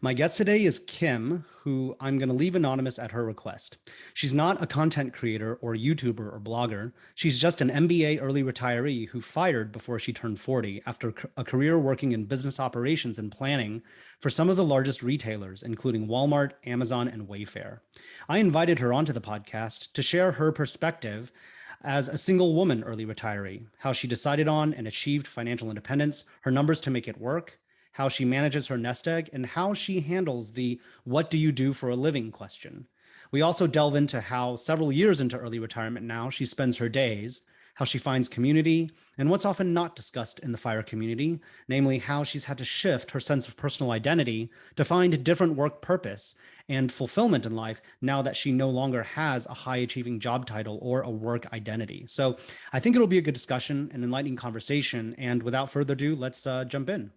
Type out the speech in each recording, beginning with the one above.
My guest today is Kim, who I'm going to leave anonymous at her request. She's not a content creator or YouTuber or blogger. She's just an MBA early retiree who fired before she turned 40 after a career working in business operations and planning for some of the largest retailers, including Walmart, Amazon, and Wayfair. I invited her onto the podcast to share her perspective as a single woman early retiree, how she decided on and achieved financial independence, her numbers to make it work, how she manages her nest egg, and how she handles the "what do you do for a living" question. We also delve into how several years into early retirement now, she spends her days, how she finds community, and what's often not discussed in the FIRE community, namely how she's had to shift her sense of personal identity to find a different work purpose and fulfillment in life now that she no longer has a high achieving job title or a work identity. So I think it'll be a good discussion, an enlightening conversation. And without further ado, let's jump in.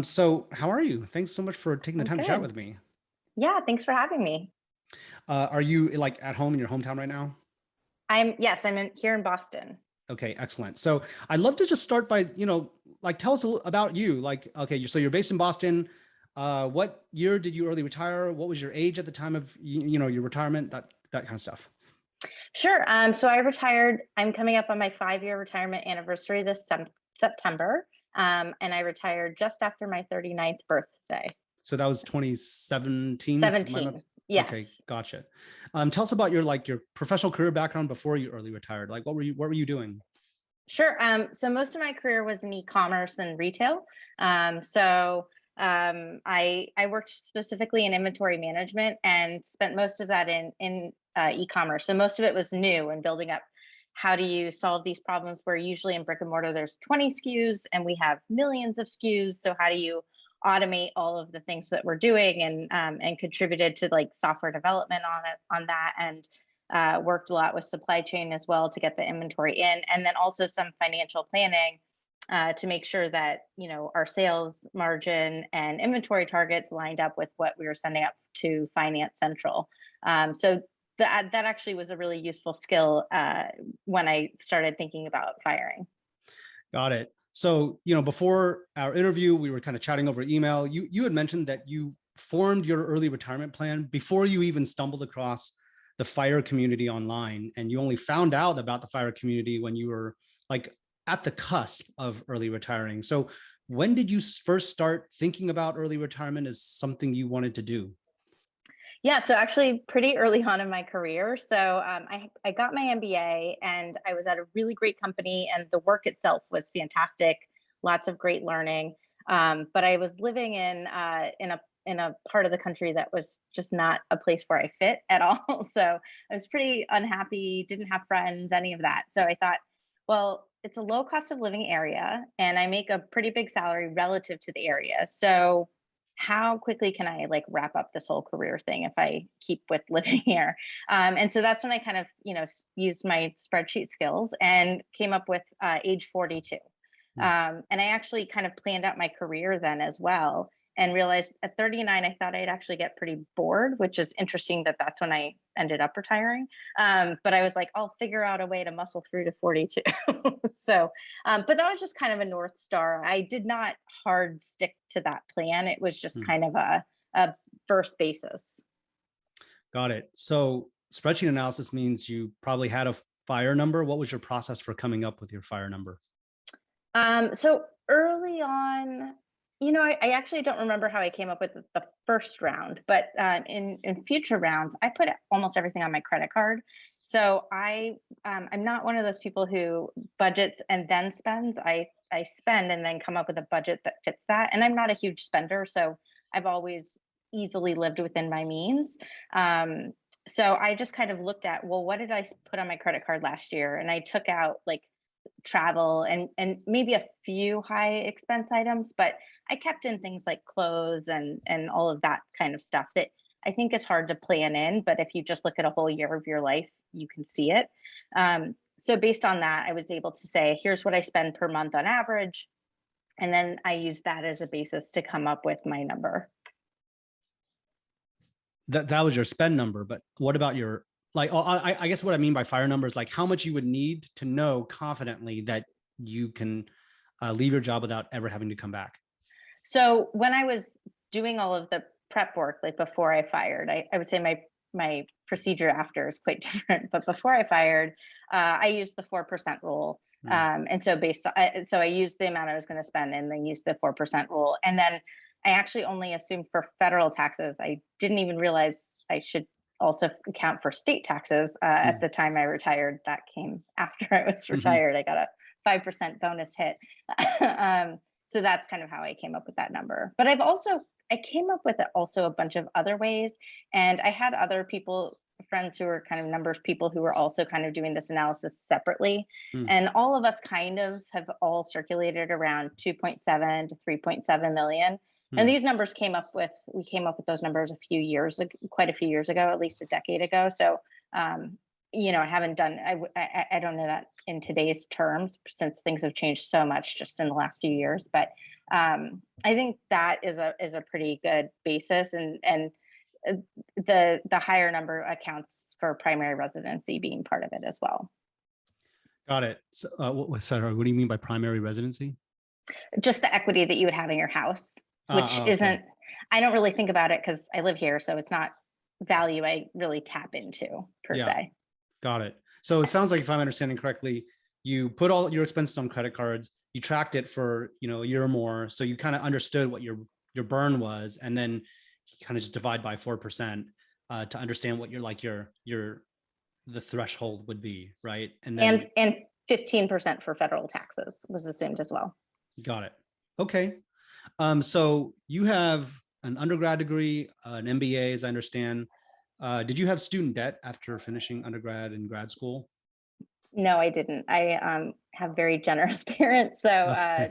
So how are you? Thanks so much for taking the I'm time to chat good. with me. Yeah, thanks for having me. Are you like at home in your hometown right now? Yes, here in Boston. Okay, excellent. So I'd love to just start by, like tell us a little about you. Like, okay, so you're based in Boston. What year did you early retire? What was your age at the time of, your retirement? That kind of stuff. Sure. So I retired. I'm coming up on my 5-year retirement anniversary this September. And I retired just after my 39th birthday. So that was 2017. 17. Yes. Okay, gotcha. Tell us about your professional career background before you early retired. Like, what were you doing? Sure. So most of my career was in e-commerce and retail. I worked specifically in inventory management and spent most of that in e-commerce. So most of it was new and building up. How do you solve these problems where usually in brick and mortar there's 20 SKUs and we have millions of SKUs? So how do you automate all of the things that we're doing, and contributed to like software development on that, and worked a lot with supply chain as well to get the inventory in, and then also some financial planning to make sure that our sales margin and inventory targets lined up with what we were sending up to Finance Central. So that actually was a really useful skill when I started thinking about firing. Got it. So, before our interview, we were kind of chatting over email. You had mentioned that you formed your early retirement plan before you even stumbled across the FIRE community online, and you only found out about the FIRE community when you were like at the cusp of early retiring. So when did you first start thinking about early retirement as something you wanted to do? Yeah, so actually pretty early on in my career. So I got my MBA and I was at a really great company and the work itself was fantastic, lots of great learning. But I was living in a part of the country that was just not a place where I fit at all. So I was pretty unhappy, didn't have friends, any of that. So I thought, well, it's a low cost of living area and I make a pretty big salary relative to the area. So how quickly can I like wrap up this whole career thing if I keep with living here? And so that's when I kind of, used my spreadsheet skills and came up with age 42. And I actually kind of planned out my career then as well and realized at 39, I thought I'd actually get pretty bored, which is interesting that that's when I ended up retiring. But I was like, I'll figure out a way to muscle through to 42. So, but that was just kind of a North Star. I did not hard stick to that plan. It was just kind of a first basis. Got it. So spreadsheet analysis means you probably had a FIRE number. What was your process for coming up with your FIRE number? So early on, I actually don't remember how I came up with the first round, but in future rounds, I put almost everything on my credit card. So I'm not one of those people who budgets and then spends. I spend and then come up with a budget that fits that. And I'm not a huge spender, so I've always easily lived within my means. So I just kind of looked at, well, what did I put on my credit card last year? And I took out like travel and maybe a few high expense items, but I kept in things like clothes and all of that kind of stuff that I think is hard to plan in, but if you just look at a whole year of your life, you can see it. So based on that, I was able to say, here's what I spend per month on average. And then I used that as a basis to come up with my number. That was your spend number, but what about your, like, I guess what I mean by FIRE number is like how much you would need to know confidently that you can leave your job without ever having to come back. So when I was doing all of the prep work, like before I fired, I would say my procedure after is quite different. But before I fired, I used the 4% rule. And so so I used the amount I was going to spend and then used the 4% rule. And then I actually only assumed for federal taxes. I didn't even realize I should also account for state taxes at the time I retired. That came after I was retired. I got a 5% bonus hit. So that's kind of how I came up with that number. But I came up with also a bunch of other ways. And I had other people, friends who were kind of numbers people who were also kind of doing this analysis separately. And all of us kind of have all circulated around 2.7 to 3.7 million. And these numbers we came up with those numbers quite a few years ago, at least a decade ago. So, I haven't done, I don't know that in today's terms, since things have changed so much just in the last few years. But I think that is a pretty good basis. And the higher number accounts for primary residency being part of it as well. Got it. So, sorry, what do you mean by primary residency? Just the equity that you would have in your house, which isn't, I don't really think about it because I live here. So it's not value I really tap into per se. Got it. So it sounds like, if I'm understanding correctly, you put all your expenses on credit cards, you tracked it for, a year or more. So you kind of understood what your burn was, and then you kind of just divide by 4% to understand what the threshold would be, right? And then 15% for federal taxes was assumed as well. Got it. Okay. So you have an undergrad degree, an MBA, as I understand. Did you have student debt after finishing undergrad and grad school? No, I didn't. I have very generous parents, so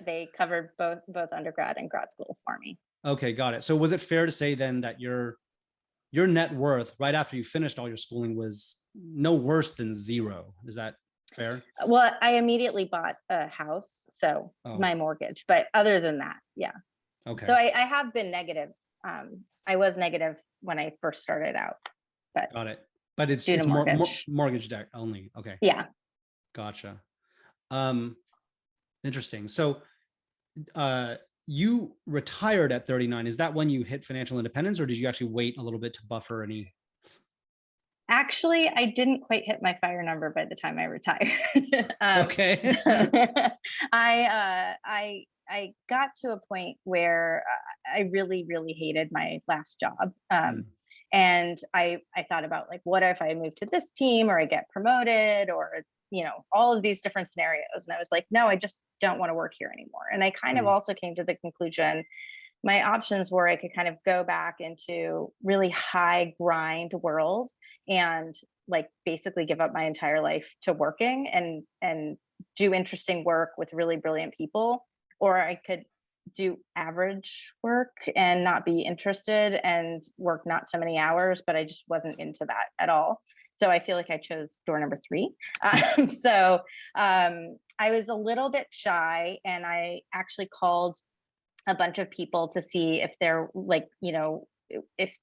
they covered both undergrad and grad school for me. Okay, got it. So was it fair to say then that your net worth right after you finished all your schooling was no worse than zero? Is that fair? Well, I immediately bought a house, so my mortgage. But other than that, yeah. Okay. So I have been negative. I was negative when I first started out. But got it. But it's mortgage debt only. Okay. Yeah. Gotcha. Interesting. So you retired at 39. Is that when you hit financial independence, or did you actually wait a little bit to buffer any? Actually, I didn't quite hit my fire number by the time I retired. Okay. I got to a point where I really, really hated my last job. And I thought about, like, what if I move to this team, or I get promoted, or, all of these different scenarios. And I was like, no, I just don't want to work here anymore. And I kind of also came to the conclusion, my options were I could kind of go back into really high grind world and, like, basically give up my entire life to working and do interesting work with really brilliant people, or I could do average work and not be interested and work not so many hours, but I just wasn't into that at all. So I feel like I chose door number 3. So I was a little bit shy, and I actually called a bunch of people to see if they're, like, if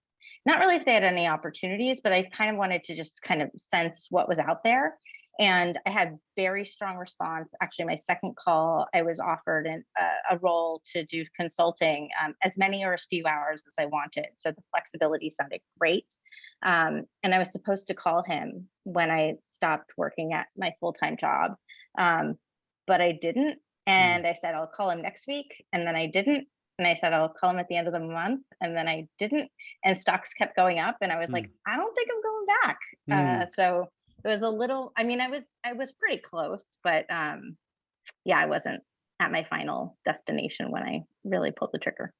not really if they had any opportunities, but I kind of wanted to just kind of sense what was out there. And I had very strong response. Actually, my second call, I was offered a role to do consulting, as many or as few hours as I wanted. So the flexibility sounded great. And I was supposed to call him when I stopped working at my full-time job, but I didn't. And I said, I'll call him next week. And then I didn't. And I said, I'll call him at the end of the month. And then I didn't. And stocks kept going up. And I was like, I don't think I'm going back. So it was a little, I was pretty close, but yeah, I wasn't at my final destination when I really pulled the trigger.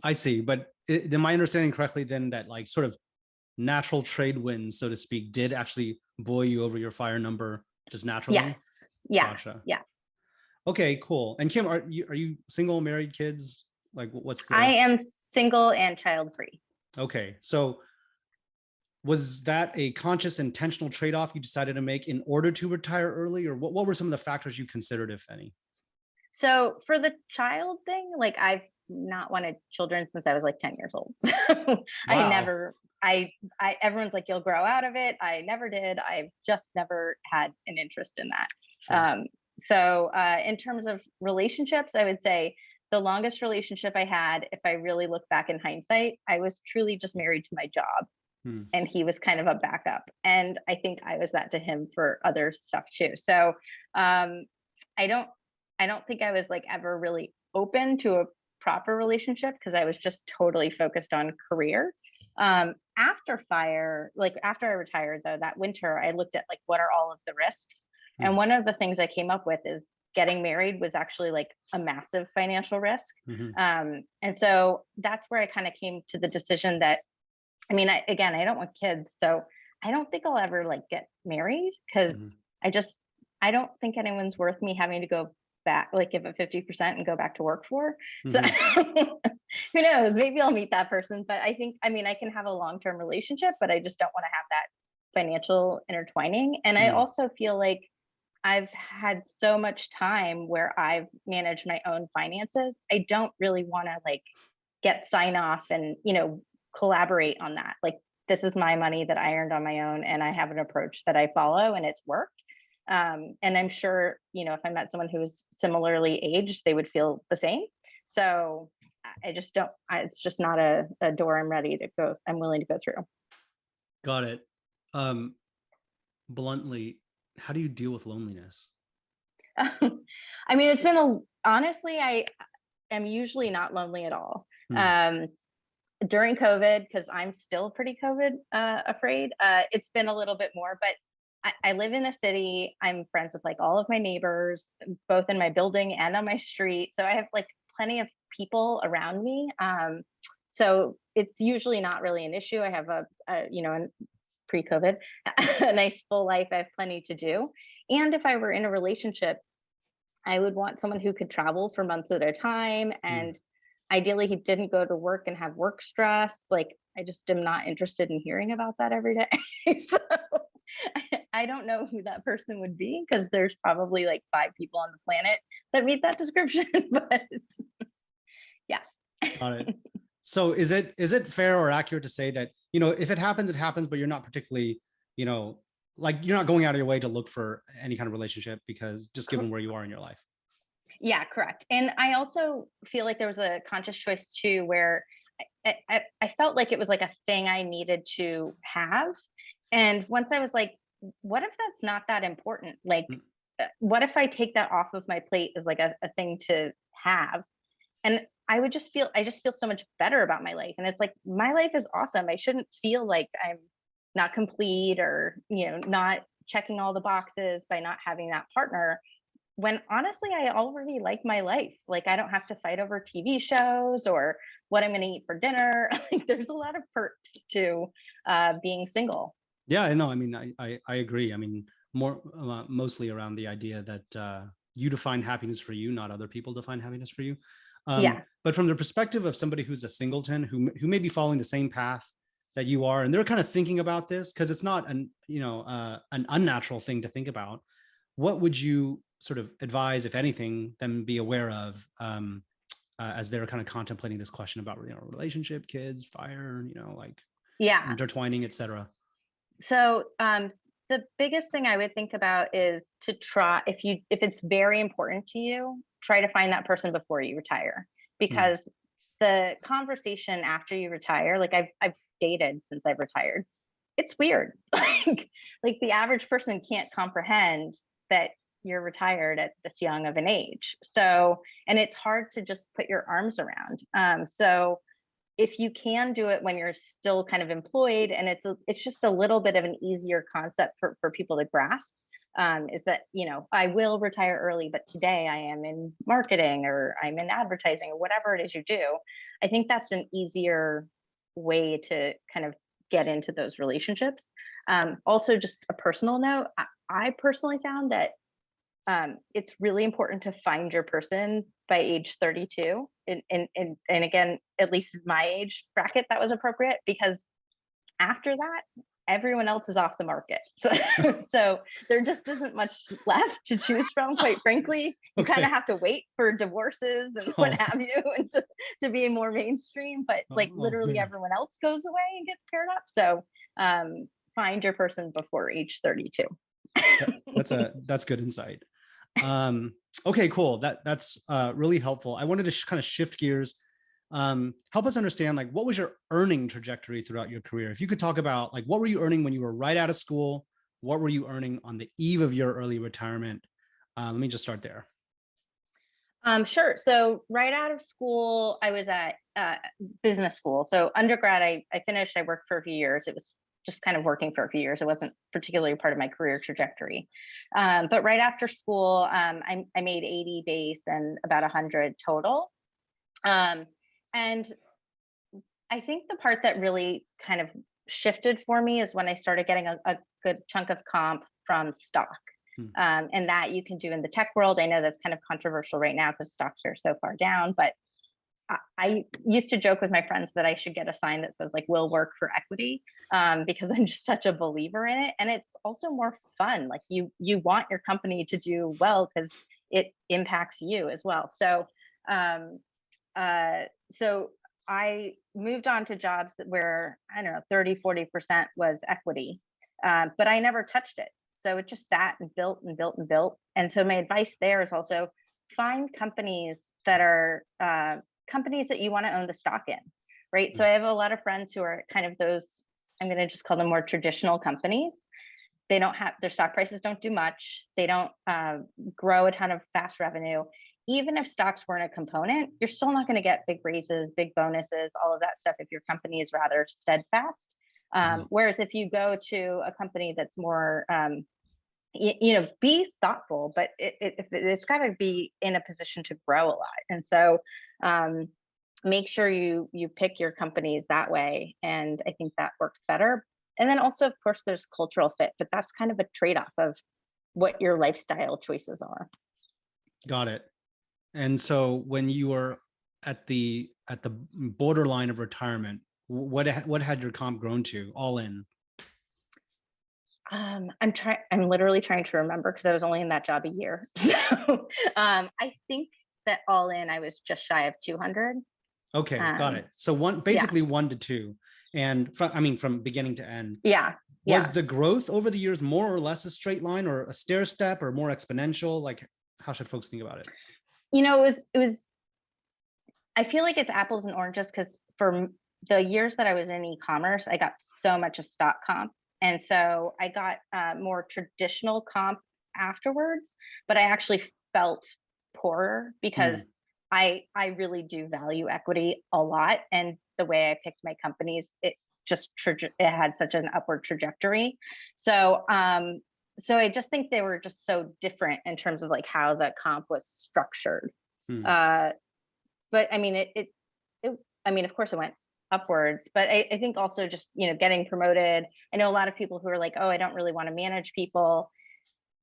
I see. But am I understanding correctly then that, like, sort of natural trade winds, so to speak, did actually buoy you over your fire number just naturally? Yes. Yeah. Gotcha. Yeah. Okay, cool. And Kim, are you single, married, kids? Like, what's the... I am single and child-free. Okay. So was that a conscious, intentional trade-off you decided to make in order to retire early, or what were some of the factors you considered, if any? So for the child thing, like, I've not wanted children since I was like 10 years old. Wow. Everyone's like, you'll grow out of it. I never did. I've just never had an interest in that. Sure. So in terms of relationships, I would say the longest relationship I had, if I really look back in hindsight, I was truly just married to my job, Hmm. and he was kind of a backup. And I think I was that to him for other stuff too. So um, I don't I don't think I was like ever really open to a proper relationship because I was just totally focused on career. After fire, like after I retired though, that winter, I looked at like what are all of the risks. Hmm. And one of the things I came up with is getting married was actually like a massive financial risk. Hmm. And so that's where I kind of came to the decision that, I mean, again, I don't want kids, so I don't think I'll ever like get married Hmm. because I just I don't think anyone's worth me having to go back, like give it 50% and go back to work for. So Hmm. who knows? Maybe I'll meet that person. But I think, I mean, I can have a long-term relationship, but I just don't want to have that financial intertwining. And I Hmm. also feel like I've had so much time where I've managed my own finances. I don't really want to like get sign off and, collaborate on that. Like this is my money that I earned on my own and I have an approach that I follow and it's worked. And I'm sure, if I met someone who was similarly aged, they would feel the same. So I just don't, it's just not a door I'm willing to go through. Got it. Um, Bluntly, how do you deal with loneliness? I mean, honestly, I am usually not lonely at all. Hmm. Um, During COVID, because I'm still pretty COVID afraid, it's been a little bit more, but I live in a city. I'm friends with like all of my neighbors, both in my building and on my street. So I have like plenty of people around me. So it's usually not really an issue. I have a pre-COVID, a nice full life. I have plenty to do. And if I were in a relationship, I would want someone who could travel for months at a time. Hmm. And ideally, he didn't go to work and have work stress. Like, I just am not interested in hearing about that every day. So I don't know who that person would be because there's probably like 5 people on the planet that meet that description. But yeah. Got it. So is it fair or accurate to say that, if it happens, it happens, but you're not particularly, you know, like you're not going out of your way to look for any kind of relationship because just given where you are in your life. Yeah, correct. And I also feel like there was a conscious choice too, where I felt like it was like a thing I needed to have. And once I was like, what if that's not that important? Like, Mm. what if I take that off of my plate as like a thing to have? And I just feel so much better about my life. And it's like, my life is awesome. I shouldn't feel like I'm not complete or, not checking all the boxes by not having that partner when honestly I already like my life. Like I don't have to fight over TV shows or what I'm going to eat for dinner. Like there's a lot of perks to being single. Yeah, I know. I mean, I agree. I mean, mostly around the idea that you define happiness for you, not other people define happiness for you. Yeah. But from the perspective of somebody who's a singleton who may be following the same path that you are, and they're kind of thinking about this because it's not an unnatural thing to think about. What would you sort of advise, if anything, them be aware of as they're kind of contemplating this question about relationship, kids, fire, like Yeah. intertwining, etc. So the biggest thing I would think about is to try, if it's very important to you, try to find that person before you retire, Hmm. because the conversation after you retire, like I've dated since I've retired. It's weird. Like the average person can't comprehend that you're retired at this young of an age. So, and it's hard to just put your arms around. So if you can do it when you're still kind of employed, and it's just a little bit of an easier concept for people to grasp, is that I will retire early, but today I am in marketing or I'm in advertising or whatever it is you do. I think that's an easier way to kind of get into those relationships. Also, just a personal note, I personally found that it's really important to find your person by age 32. And again, at least in my age bracket, that was appropriate because after that, everyone else is off the market. So, so there just isn't much left to choose from, quite frankly. You kind Okay. of have to wait for divorces and what Oh, have you, and to be more mainstream. But like literally yeah. everyone else goes away and gets paired up. So find your person before age 32. That's good insight. Okay, cool. That's really helpful. I wanted to kind of shift gears. Help us understand, like, what was your earning trajectory throughout your career? If you could talk about, like, what were you earning when you were right out of school? What were you earning on the eve of your early retirement? Let me just start there. Sure. So right out of school, I was at business school. So undergrad, I finished. I worked for a few years. It was just kind of working for a few years. It wasn't particularly part of my career trajectory. But right after school, I made 80 base and about 100 total. Um, and I think the part that really kind of shifted for me is when I started getting a good chunk of comp from stock. Hmm. And that you can do in the tech world. I know that's kind of controversial right now because stocks are so far down, but I used to joke with my friends that I should get a sign that says like "will work for equity" because I'm just such a believer in it, and it's also more fun. Like you want your company to do well because it impacts you as well. Um, so I moved on to jobs where I don't know 30-40% was equity, but I never touched it. So it just sat and built and built and built. And so my advice there is also find companies that are companies that you want to own the stock in, right? So I have a lot of friends who are kind of those, I'm going to just call them more traditional companies. They don't have, their stock prices don't do much. They don't grow a ton of fast revenue. Even if stocks weren't a component, you're still not going to get big raises, big bonuses, all of that stuff if your company is rather steadfast. Whereas if you go to a company that's more, be thoughtful, but it's got to be in a position to grow a lot. And so make sure you pick your companies that way. And I think that works better. And then also, of course, there's cultural fit, but that's kind of a trade-off of what your lifestyle choices are. Got it. And so when you were at the borderline of retirement, what had your comp grown to all in? I'm literally trying to remember because I was only in that job a year. So I think that all in I was just shy of 200. Okay, got it. So basically 1 to 2. And from beginning to end. Yeah. Was the growth over the years more or less a straight line or a stair step or more exponential? Like, how should folks think about it? It was, I feel like it's apples and oranges because for the years that I was in e-commerce, I got so much of stock comp. And so I got more traditional comp afterwards, but I actually felt poorer because I really do value equity a lot. And the way I picked my companies, it had such an upward trajectory. So I just think they were just so different in terms of like how the comp was structured. But I mean, of course it went upwards, but I think also just, getting promoted. I know a lot of people who are like, oh, I don't really want to manage people.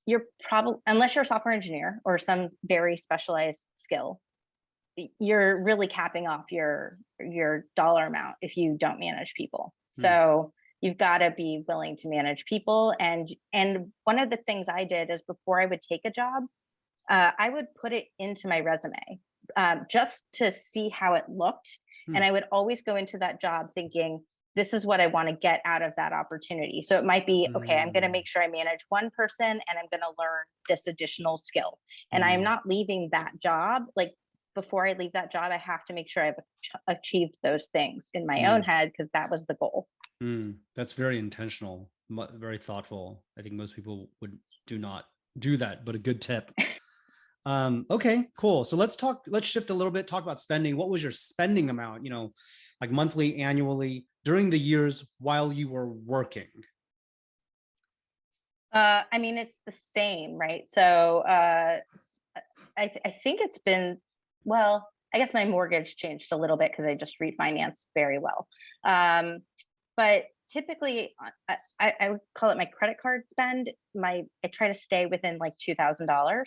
You're probably, unless you're a software engineer or some very specialized skill, you're really capping off your dollar amount if you don't manage people. So you've got to be willing to manage people. And one of the things I did is before I would take a job, I would put it into my resume just to see how it looked. And I would always go into that job thinking, this is what I want to get out of that opportunity. So it might be, okay, I'm going to make sure I manage one person and I'm going to learn this additional skill. And I'm not leaving that job. Like before I leave that job, I have to make sure I've achieved those things in my own head because that was the goal. That's very intentional, very thoughtful. I think most people do not do that, but a good tip. Okay, cool. So let's shift a little bit, talk about spending. What was your spending amount, like monthly, annually, during the years while you were working? It's the same, right? So I think it's been, well, I guess my mortgage changed a little bit because I just refinanced very well. But typically I would call it my credit card spend. I try to stay within like $2,000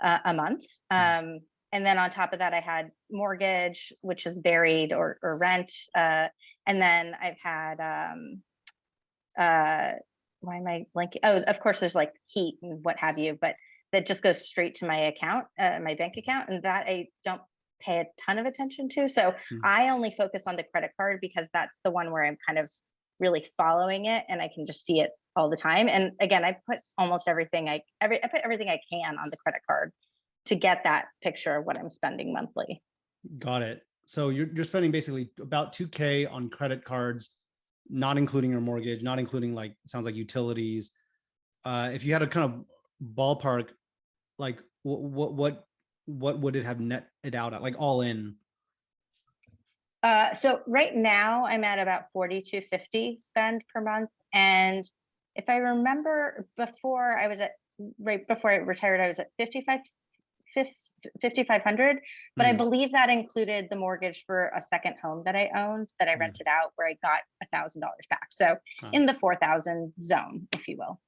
a month. And then on top of that, I had mortgage, which is varied, or rent. And then I've had, why am I blanking? Oh, of course, there's like heat and what have you, but that just goes straight to my account, my bank account. And that I don't pay a ton of attention to. So I only focus on the credit card because that's the one where I'm kind of really following it and I can just see it all the time. And again, I put almost everything I put everything I can on the credit card to get that picture of what I'm spending monthly. Got it. So you're spending basically about 2K on credit cards, not including your mortgage, not including like, sounds like utilities. If you had a kind of ballpark, like what would it have net it out at, like all in? So right now I'm at about 4250 spend per month. And if I remember right before I retired, I was at 5,500, but I believe that included the mortgage for a second home that I owned that I rented out where I got $1,000 back. So in the 4,000 zone, if you will.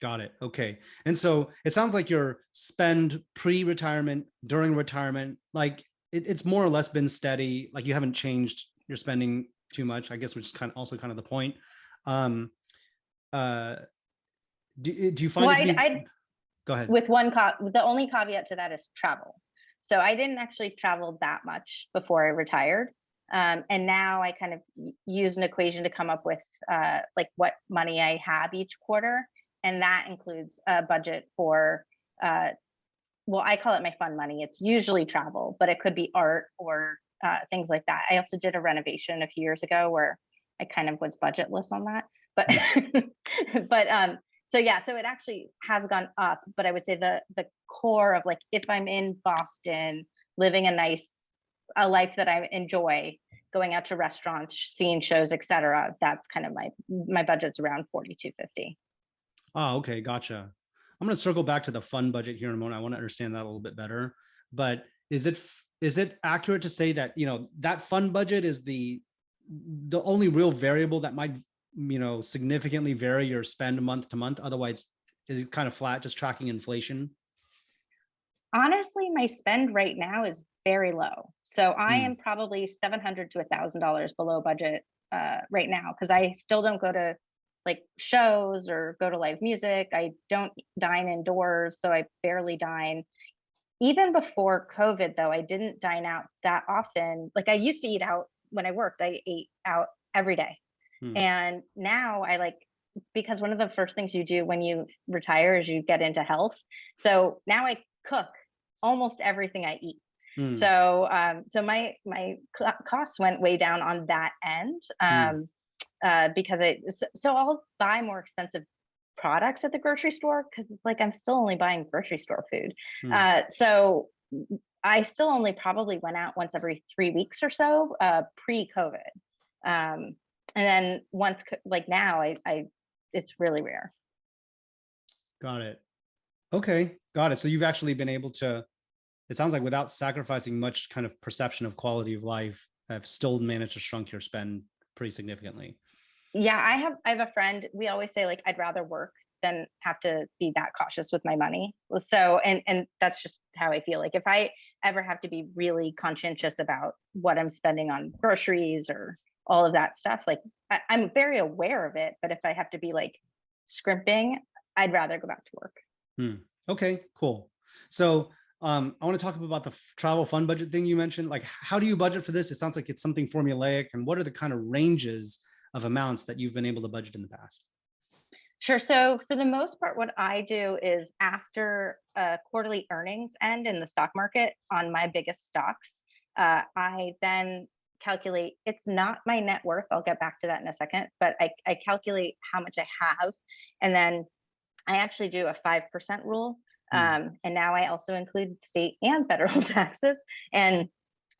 Got it. Okay. And so it sounds like your spend pre-retirement, during retirement, like it's more or less been steady. Like you haven't changed your spending too much, I guess, which is also kind of the point. Do you find well, it to be... Go ahead. With the only caveat to that is travel. So I didn't actually travel that much before I retired. And now I kind of use an equation to come up with like what money I have each quarter. And that includes a budget for, well, I call it my fun money. It's usually travel, but it could be art or things like that. I also did a renovation a few years ago where I kind of was budgetless on that. But, so yeah, so it actually has gone up, but I would say the core of like, if I'm in Boston, living a life that I enjoy, going out to restaurants, seeing shows, etc., that's kind of my budget's around 4,250. Oh, okay, gotcha. I'm going to circle back to the fund budget here in a moment. I want to understand that a little bit better. But is it accurate to say that, that fund budget is the only real variable that might, significantly vary your spend month to month? Otherwise, is it kind of flat, just tracking inflation? Honestly, my spend right now is very low. So I am probably $700 to $1,000 below budget right now, because I still don't go to like shows or go to live music. I don't dine indoors, so I barely dine. Even before COVID, though, I didn't dine out that often. Like I used to eat out when I worked. I ate out every day. And now because one of the first things you do when you retire is you get into health. So now I cook almost everything I eat. So my costs went way down on that end. Because I'll buy more expensive products at the grocery store because it's like I'm still only buying grocery store food. So I still only probably went out once every 3 weeks or so pre-COVID. And then once, like now, it's really rare. Got it. Okay, got it. So you've actually been able to, it sounds like without sacrificing much kind of perception of quality of life, have still managed to shrunk your spend pretty significantly. Yeah, I have a friend. We always say like, I'd rather work than have to be that cautious with my money. So, and that's just how I feel. Like if I ever have to be really conscientious about what I'm spending on groceries or all of that stuff, like I'm very aware of it, but if I have to be like scrimping, I'd rather go back to work. Okay, cool. So I want to talk about the travel fund budget thing you mentioned. Like, how do you budget for this? It sounds like it's something formulaic. And what are the kind of ranges of amounts that you've been able to budget in the past? Sure. So for the most part, what I do is after quarterly earnings end in the stock market on my biggest stocks, I then calculate, it's not my net worth. I'll get back to that in a second, but I calculate how much I have. And then I actually do a 5% rule. And now I also include state and federal taxes. And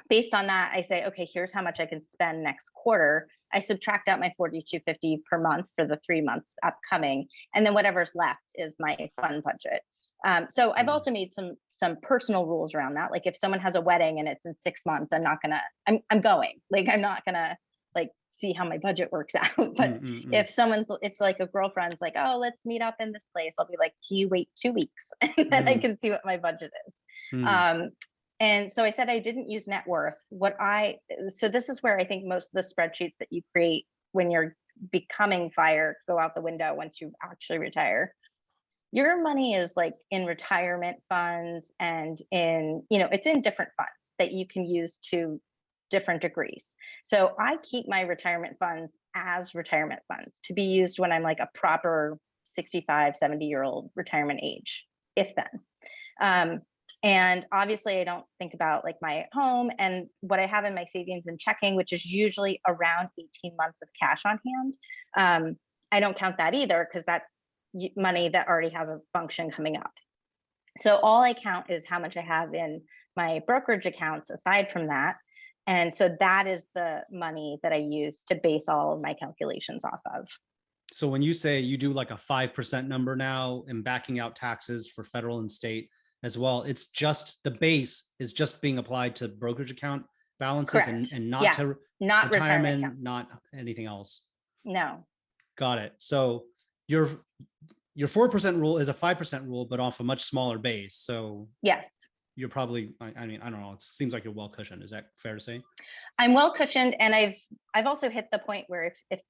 based on that, I say, okay, here's how much I can spend next quarter. I subtract out my 4,250 per month for the 3 months upcoming. And then whatever's left is my fund budget. So I've also made some personal rules around that. Like if someone has a wedding and it's in 6 months, I'm going, like, I'm not gonna like see how my budget works out. But if it's like a girlfriend's like, oh, let's meet up in this place, I'll be like, can you wait 2 weeks? And then I can see what my budget is. And so I said I didn't use net worth. So this is where I think most of the spreadsheets that you create when you're becoming FIRE go out the window once you actually retire. Your money is like in retirement funds and it's in different funds that you can use to different degrees. So I keep my retirement funds as retirement funds to be used when I'm like a proper 65, 70-year-old retirement age, if then. And obviously I don't think about like my home and what I have in my savings and checking, which is usually around 18 months of cash on hand. I don't count that either because that's money that already has a function coming up. So all I count is how much I have in my brokerage accounts aside from that. And so that is the money that I use to base all of my calculations off of. So when you say you do like a 5% number now and backing out taxes for federal and state as well, it's just the base is just being applied to brokerage account balances and not to not retirement, not anything else. No. Got it. So your 4% rule is a 5% rule, but off a much smaller base. So yes, you're probably, I mean, I don't know. It seems like you're well cushioned. Is that fair to say? I'm well cushioned, and I've also hit the point where if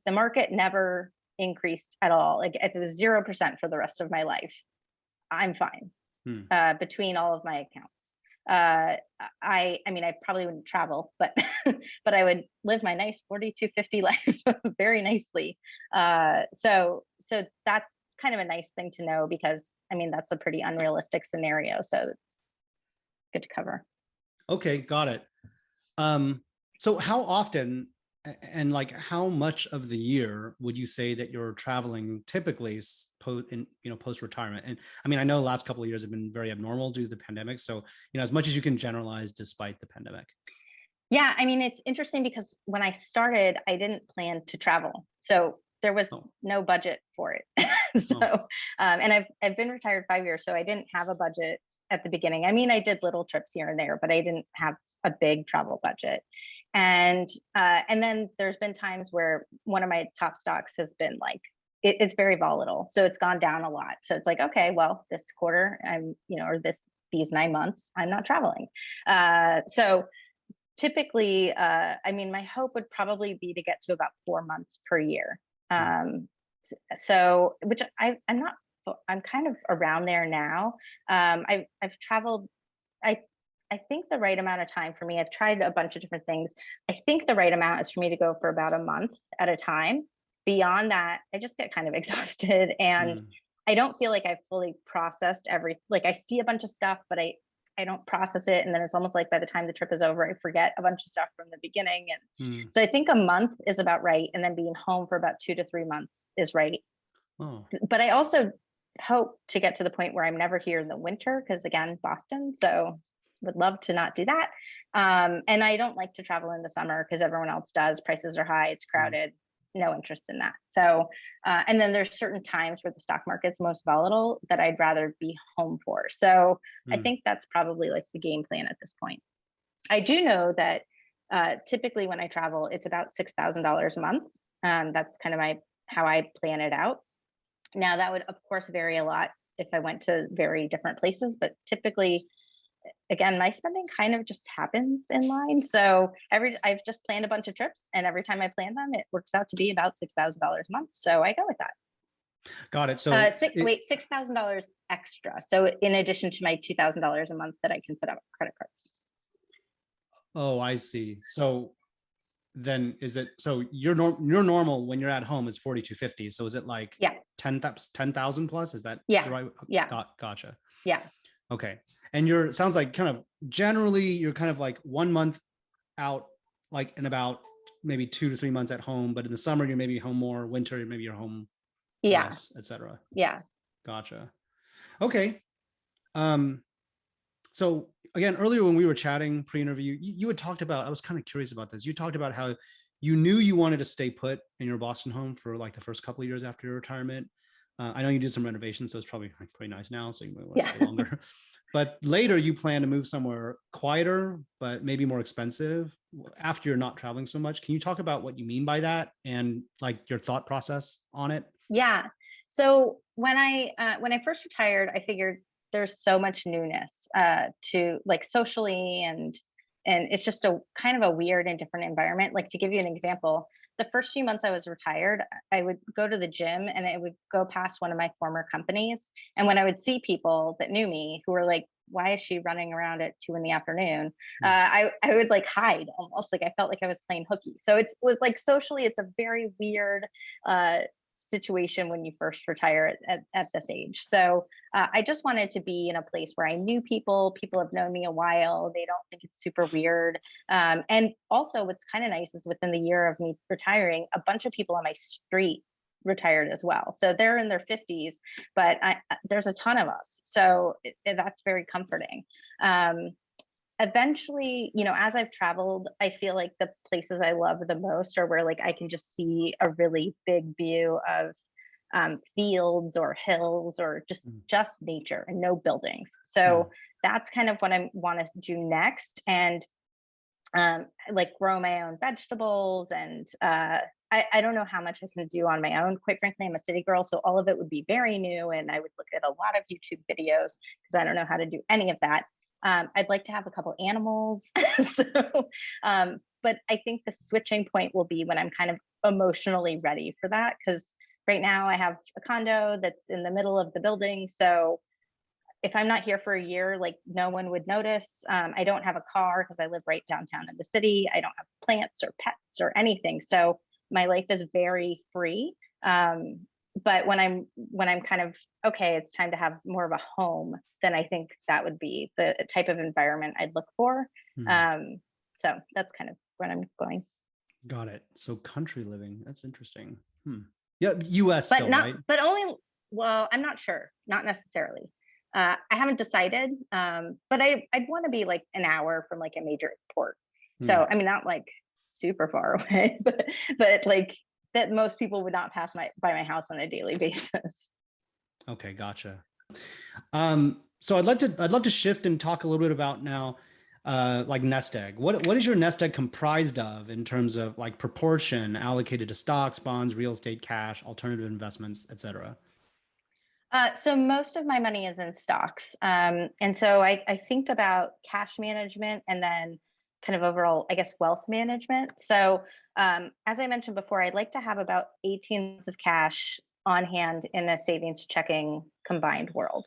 the market never increased at all, like if it was 0% for the rest of my life, I'm fine. Between all of my accounts. I mean, I probably wouldn't travel, but but I would live my nice 4250 life very nicely. So that's kind of a nice thing to know, because I mean, that's a pretty unrealistic scenario. So it's good to cover. Okay, got it. So how often and like how much of the year would you say that you're traveling typically post retirement? And I mean, I know the last couple of years have been very abnormal due to the pandemic. So, as much as you can generalize despite the pandemic. Yeah, I mean, it's interesting because when I started, I didn't plan to travel. So there was no budget for it. And I've been retired 5 years, so I didn't have a budget at the beginning. I mean, I did little trips here and there, but I didn't have a big travel budget. And then there's been times where one of my top stocks has been like, it's very volatile. So it's gone down a lot. So it's like, okay, well, this quarter or these 9 months, I'm not traveling. So typically, I mean, my hope would probably be to get to about 4 months per year. So, which I'm kind of around there now. I've traveled, I think the right amount of time for me, I've tried a bunch of different things. I think the right amount is for me to go for about a month at a time. Beyond that, I just get kind of exhausted, and I don't feel like I've fully processed like I see a bunch of stuff, but I don't process it. And then it's almost like by the time the trip is over, I forget a bunch of stuff from the beginning. And so I think a month is about right. And then being home for about 2 to 3 months is right. But I also hope to get to the point where I'm never here in the winter, because again, Boston. So would love to not do that. And I don't like to travel in the summer because everyone else does. Prices are high, it's crowded, no interest in that. So, and then there's certain times where the stock market's most volatile that I'd rather be home for. So I think that's probably like the game plan at this point. I do know that typically when I travel, it's about $6,000 a month. That's kind of how I plan it out. Now that would of course vary a lot if I went to very different places, but typically, again, my spending kind of just happens in line. So I've just planned a bunch of trips, and every time I plan them, it works out to be about $6,000 a month. So I go with that. Got it. So $6,000 extra. So in addition to my $2,000 a month that I can put on credit cards. Oh, I see. So then so your normal when you're at home is 4,250. So is it like 10,000 plus? Is that the right? Yeah. Gotcha. Yeah. Okay. And sounds like kind of generally you're kind of like 1 month out, like in about maybe 2 to 3 months at home, but in the summer you're maybe home more, winter maybe you're home less, etc. Yeah. Gotcha. Okay. So again, earlier when we were chatting pre-interview, you had talked about, I was kind of curious about this. You talked about how you knew you wanted to stay put in your Boston home for like the first couple of years after your retirement. I know you did some renovations, so it's probably pretty nice now, so you might want to stay longer. But later you plan to move somewhere quieter, but maybe more expensive after you're not traveling so much. Can you talk about what you mean by that and like your thought process on it? Yeah. So when I first retired, I figured there's so much newness to like socially and And it's just a kind of a weird and different environment. Like, to give you an example, the first few months I was retired, I would go to the gym and I would go past one of my former companies. And when I would see people that knew me who were like, why is she running around at 2 in the afternoon? I would like hide almost, like I felt like I was playing hooky. So it's like socially, it's a very weird uh, situation when you first retire at this age. So I just wanted to be in a place where I knew people. People have known me a while. They don't think it's super weird. And also, what's kind of nice is within the year of me retiring, a bunch of people on my street retired as well. So they're in their 50s, but there's a ton of us. So that's very comforting. Eventually, as I've traveled, I feel like the places I love the most are where like I can just see a really big view of fields or hills or just nature and no buildings. So that's kind of what I want to do next. And like grow my own vegetables. And I don't know how much I can do on my own. Quite frankly, I'm a city girl, so all of it would be very new. And I would look at a lot of YouTube videos because I don't know how to do any of that. I'd like to have a couple animals. So, but I think the switching point will be when I'm kind of emotionally ready for that. Because right now I have a condo that's in the middle of the building. So if I'm not here for a year, like no one would notice. I don't have a car because I live right downtown in the city. I don't have plants or pets or anything. So my life is very free. But when I'm kind of, okay, it's time to have more of a home, then I think that would be the type of environment I'd look for. So that's kind of where I'm going. Got it. So country living, that's interesting. Yeah, US But still, not, right? but only, well, I'm not sure, not necessarily. I haven't decided, but I'd want to be like an hour from like a major port. So I mean, not like super far away, but like that most people would not pass by my house on a daily basis. Okay, gotcha. So I'd love to shift and talk a little bit about now, like nest egg. What is your nest egg comprised of in terms of like proportion allocated to stocks, bonds, real estate, cash, alternative investments, et cetera? So most of my money is in stocks. And so I think about cash management and then kind of overall, I guess, wealth management. So as I mentioned before, I'd like to have about 18 months of cash on hand in a savings checking combined world.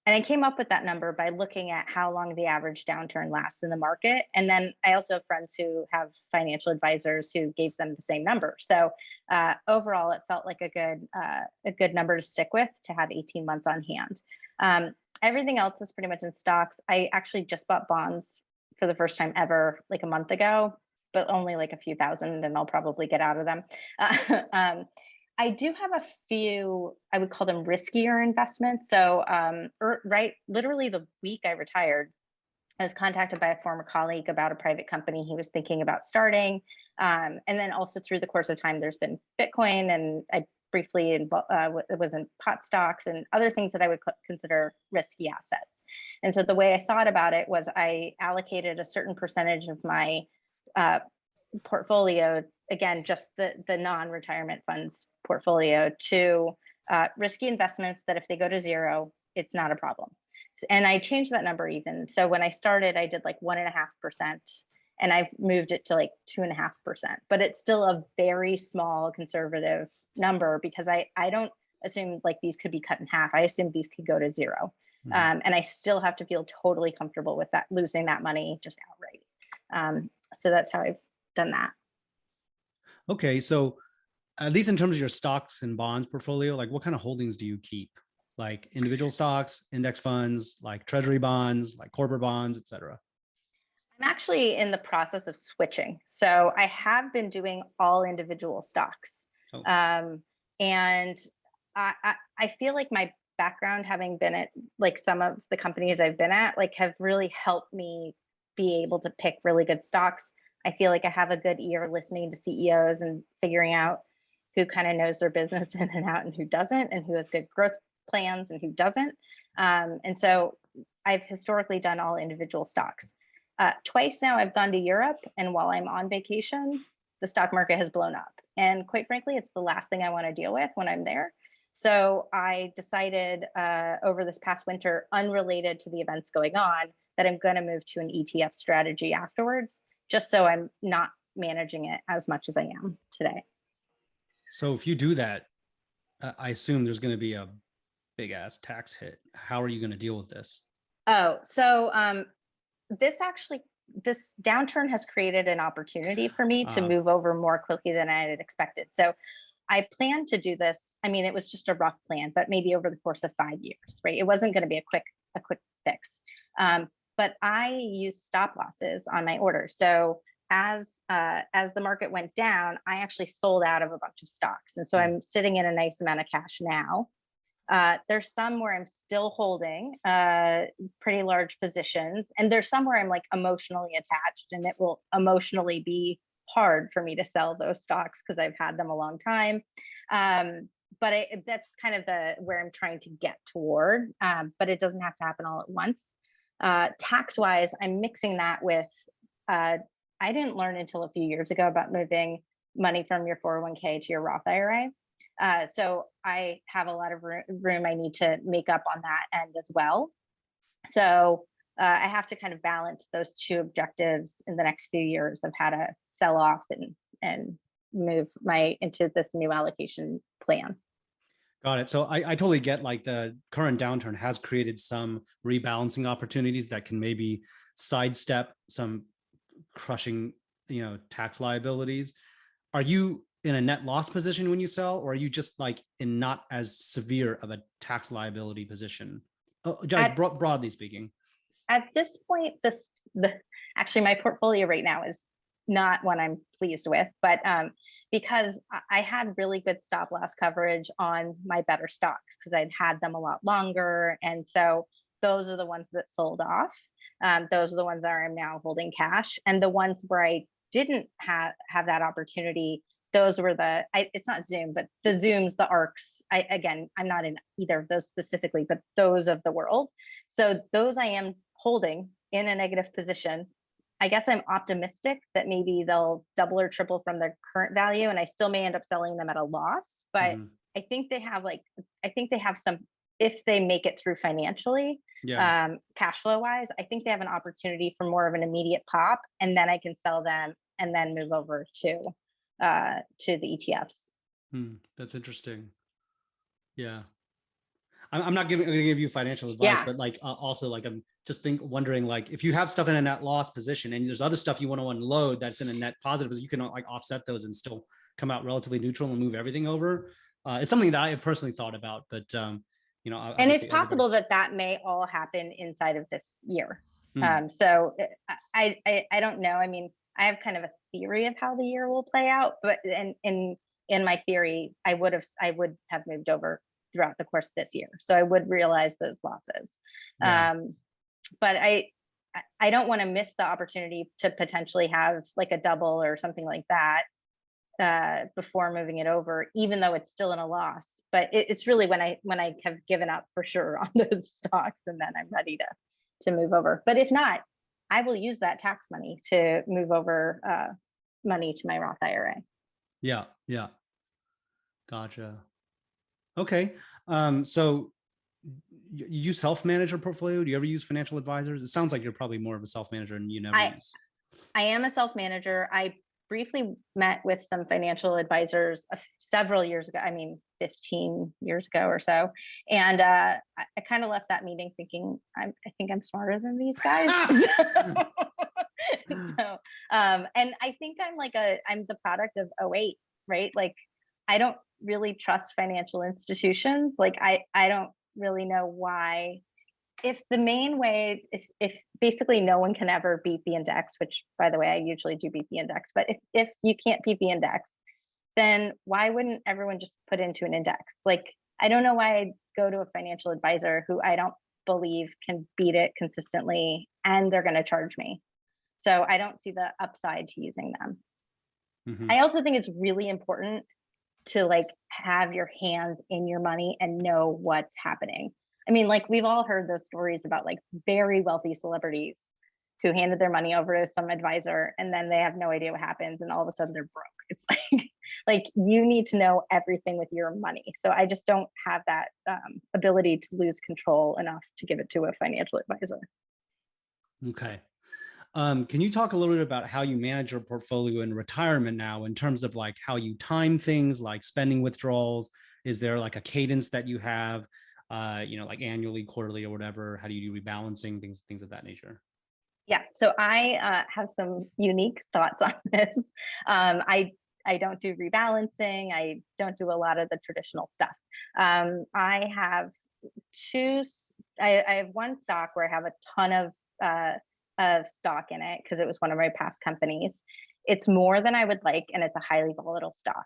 And I came up with that number by looking at how long the average downturn lasts in the market. And then I also have friends who have financial advisors who gave them the same number. So overall, it felt like a good number to stick with to have 18 months on hand. Everything else is pretty much in stocks. I actually just bought bonds for the first time ever, like a month ago, but only like a few thousand, and I'll probably get out of them. I do have a few, I would call them riskier investments. So, literally the week I retired, I was contacted by a former colleague about a private company he was thinking about starting. And then also through the course of time, there's been Bitcoin, and I briefly was in pot stocks and other things that I would consider risky assets. And so the way I thought about it was I allocated a certain percentage of my portfolio, again, just the non-retirement funds portfolio, to risky investments that if they go to zero, it's not a problem. And I changed that number even. So when I started, I did like 1.5%, and I've moved it to like 2.5%. But it's still a very small conservative number because I don't assume like these could be cut in half. I assume these could go to zero. And I still have to feel totally comfortable with that, losing that money just outright. So that's how I've done that. Okay, so at least in terms of your stocks and bonds portfolio, like what kind of holdings do you keep? Like individual stocks, index funds, like treasury bonds, like corporate bonds, et cetera? I'm actually in the process of switching. So I have been doing all individual stocks. Oh. And I feel like my background, having been at like some of the companies I've been at, like have really helped me be able to pick really good stocks. I feel like I have a good ear listening to CEOs and figuring out who kind of knows their business in and out and who doesn't, and who has good growth plans and who doesn't. And so I've historically done all individual stocks. Twice now I've gone to Europe, and while I'm on vacation, the stock market has blown up. And quite frankly, it's the last thing I want to deal with when I'm there. So I decided over this past winter, unrelated to the events going on, that I'm going to move to an ETF strategy afterwards, just so I'm not managing it as much as I am today. So if you do that, I assume there's going to be a big ass tax hit. How are you going to deal with this? Oh, so this downturn has created an opportunity for me to move over more quickly than I had expected. So I planned to do this. I mean, it was just a rough plan, but maybe over the course of 5 years, right? It wasn't going to be a quick fix. But I used stop losses on my orders. So as the market went down, I actually sold out of a bunch of stocks, and so I'm sitting in a nice amount of cash now. There's some where I'm still holding pretty large positions, and there's some where I'm like emotionally attached, and it will emotionally be hard for me to sell those stocks because I've had them a long time. But that's kind of where I'm trying to get toward, but it doesn't have to happen all at once. Tax-wise, I'm mixing that with, I didn't learn until a few years ago about moving money from your 401k to your Roth IRA. So I have a lot of room I need to make up on that end as well. So I have to kind of balance those two objectives in the next few years of how to sell off and move into this new allocation plan. Got it. So I totally get, like, the current downturn has created some rebalancing opportunities that can maybe sidestep some crushing, tax liabilities. Are you in a net loss position when you sell, or are you just like in not as severe of a tax liability position? Broadly speaking. At this point, actually my portfolio right now is not one I'm pleased with, but because I had really good stop loss coverage on my better stocks because I'd had them a lot longer. And so those are the ones that sold off. Those are the ones that I'm now holding cash. And the ones where I didn't have that opportunity, those were it's not Zoom, but the Zooms, the ARCs. I'm not in either of those specifically, but those of the world. So those I am holding in a negative position. I guess I'm optimistic that maybe they'll double or triple from their current value, and I still may end up selling them at a loss. But I think they have some, if they make it through financially, cash flow wise, I think they have an opportunity for more of an immediate pop, and then I can sell them and then move over to the ETFs. That's interesting. Yeah. I'm not going to give you financial advice, but like also, like, I'm just wondering, like, if you have stuff in a net loss position and there's other stuff you want to unload that's in a net positive, you can like offset those and still come out relatively neutral and move everything over. It's something that I have personally thought about, but and it's possible that may all happen inside of this year. So I don't know. I mean, I have kind of a theory of how the year will play out, but in my theory, I would have moved over throughout the course of this year, so I would realize those losses. But I don't want to miss the opportunity to potentially have like a double or something like that before moving it over, even though it's still in a loss. But it's really when I have given up for sure on those stocks, and then I'm ready to move over. But if not, I will use that tax money to move over money to my Roth IRA. Yeah. Gotcha. Okay. So you self-manage your portfolio? Do you ever use financial advisors? It sounds like you're probably more of a self-manager and you never use. I am a self-manager. I briefly met with some financial advisors several years ago. I mean, 15 years ago or so. And I kind of left that meeting thinking, I think I'm smarter than these guys. So, and I think I'm the product of 2008, right? Like, I don't really trust financial institutions. Like, I don't really know why. If the main way, if basically no one can ever beat the index, which by the way, I usually do beat the index, but if you can't beat the index, then why wouldn't everyone just put into an index? Like, I don't know why I'd go to a financial advisor who I don't believe can beat it consistently, and they're going to charge me. So I don't see the upside to using them. I also think it's really important to like have your hands in your money and know what's happening. I mean, like, we've all heard those stories about like very wealthy celebrities who handed their money over to some advisor and then they have no idea what happens and all of a sudden they're broke. It's like you need to know everything with your money. So I just don't have that ability to lose control enough to give it to a financial advisor. Okay. Can you talk a little bit about how you manage your portfolio in retirement now in terms of like how you time things like spending withdrawals? Is there like a cadence that you have, like annually, quarterly, or whatever? How do you do rebalancing, things of that nature? Yeah, so I have some unique thoughts on this. I don't do rebalancing. I don't do a lot of the traditional stuff. I have two. I have one stock where I have a ton of stock in it because it was one of my past companies. It's more than I would like, and it's a highly volatile stock.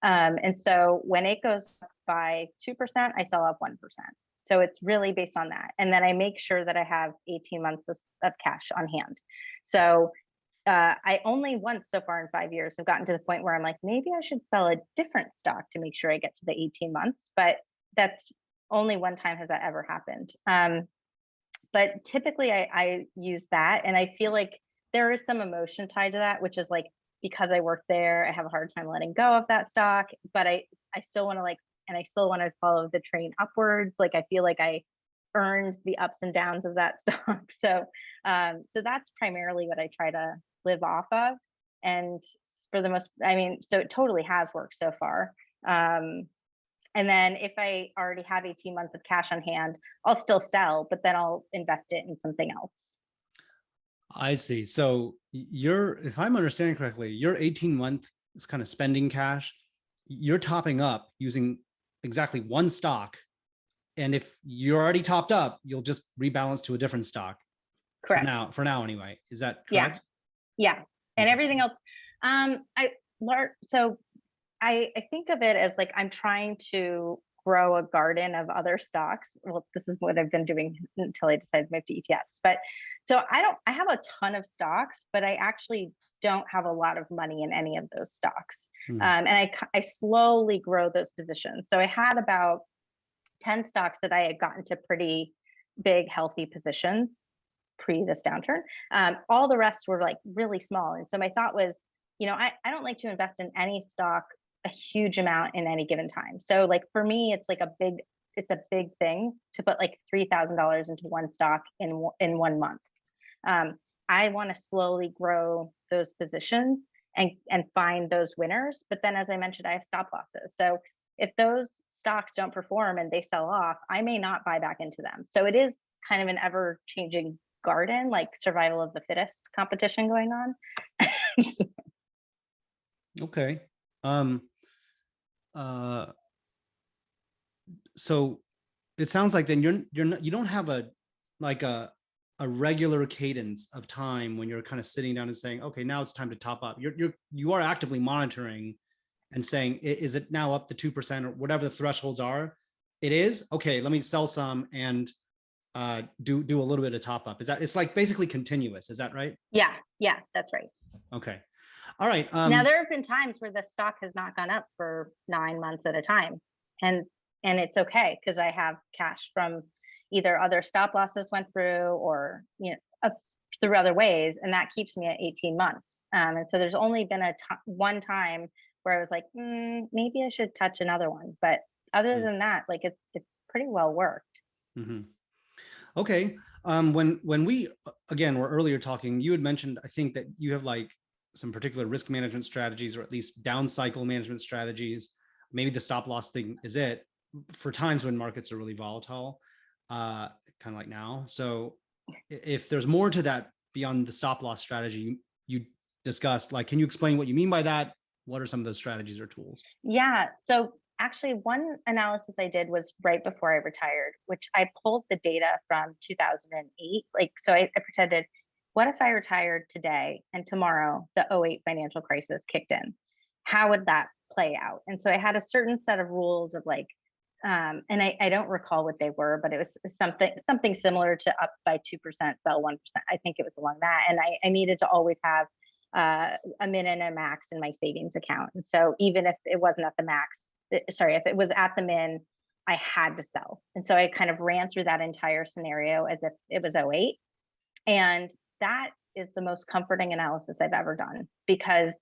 And so when it goes up by 2%, I sell off 1%. So it's really based on that. And then I make sure that I have 18 months of cash on hand. So I only once so far in 5 years have gotten to the point where I'm like, maybe I should sell a different stock to make sure I get to the 18 months. But that's only one time has that ever happened. But typically I use that. And I feel like there is some emotion tied to that, which is like, because I work there, I have a hard time letting go of that stock, but I still want to like, and I still want to follow the train upwards. Like I feel like I earned the ups and downs of that stock. So that's primarily what I try to live off of. And for the most, I mean, so it totally has worked so far. And then if I already have 18 months of cash on hand, I'll still sell, but then I'll invest it in something else. I see. So if I'm understanding correctly, your 18-month is kind of spending cash. You're topping up using exactly one stock. And if you're already topped up, you'll just rebalance to a different stock Correct. for now anyway. Is that Yeah. correct? Yeah. And everything else, I learned, so I think of it as like I'm trying to grow a garden of other stocks. Well, this is what I've been doing until I decided to move to ETFs. But so I have a ton of stocks, but I actually don't have a lot of money in any of those stocks. Hmm. And I slowly grow those positions. So I had about 10 stocks that I had gotten to pretty big, healthy positions pre this downturn. All the rest were like really small. And so my thought was, I don't like to invest in any stock a huge amount in any given time. So like for me, it's a big thing to put like $3,000 into one stock in 1 month. Um, I want to slowly grow those positions and find those winners. But then, as I mentioned, I have stop losses. So if those stocks don't perform and they sell off, I may not buy back into them. So it is kind of an ever changing garden, like survival of the fittest competition going on. Okay. Um, uh, so it sounds like then you don't have like a regular cadence of time when you're kind of sitting down and saying, okay, now it's time to top up. You are actively monitoring and saying, is it now up to 2% or whatever the thresholds are? It is okay. Let me sell some and do a little bit of top up. Is that it's like basically continuous? Is that right? Yeah, that's right. Okay. All right. Now there have been times where the stock has not gone up for 9 months at a time, and it's okay because I have cash from either other stop losses went through or through other ways, and that keeps me at 18 months. And so there's only been one time where I was like, maybe I should touch another one, but other than that, like it's pretty well worked. Mm-hmm. Okay. When we again were earlier talking, you had mentioned I think that you have like some particular risk management strategies or at least down cycle management strategies. Maybe the stop loss thing is it for times when markets are really volatile, kind of like now. So if there's more to that beyond the stop loss strategy you discussed, like, can you explain what you mean by that? What are some of those strategies or tools? Yeah. So actually, one analysis I did was right before I retired, which I pulled the data from 2008. Like, so I pretended, what if I retired today and tomorrow the '08 financial crisis kicked in? How would that play out? And so I had a certain set of rules of like, and I don't recall what they were, but it was something similar to up by 2%, sell 1%. I think it was along that. And I needed to always have a min and a max in my savings account. And so even if it wasn't at the max, if it was at the min, I had to sell. And so I kind of ran through that entire scenario as if it was '08. And that is the most comforting analysis I've ever done because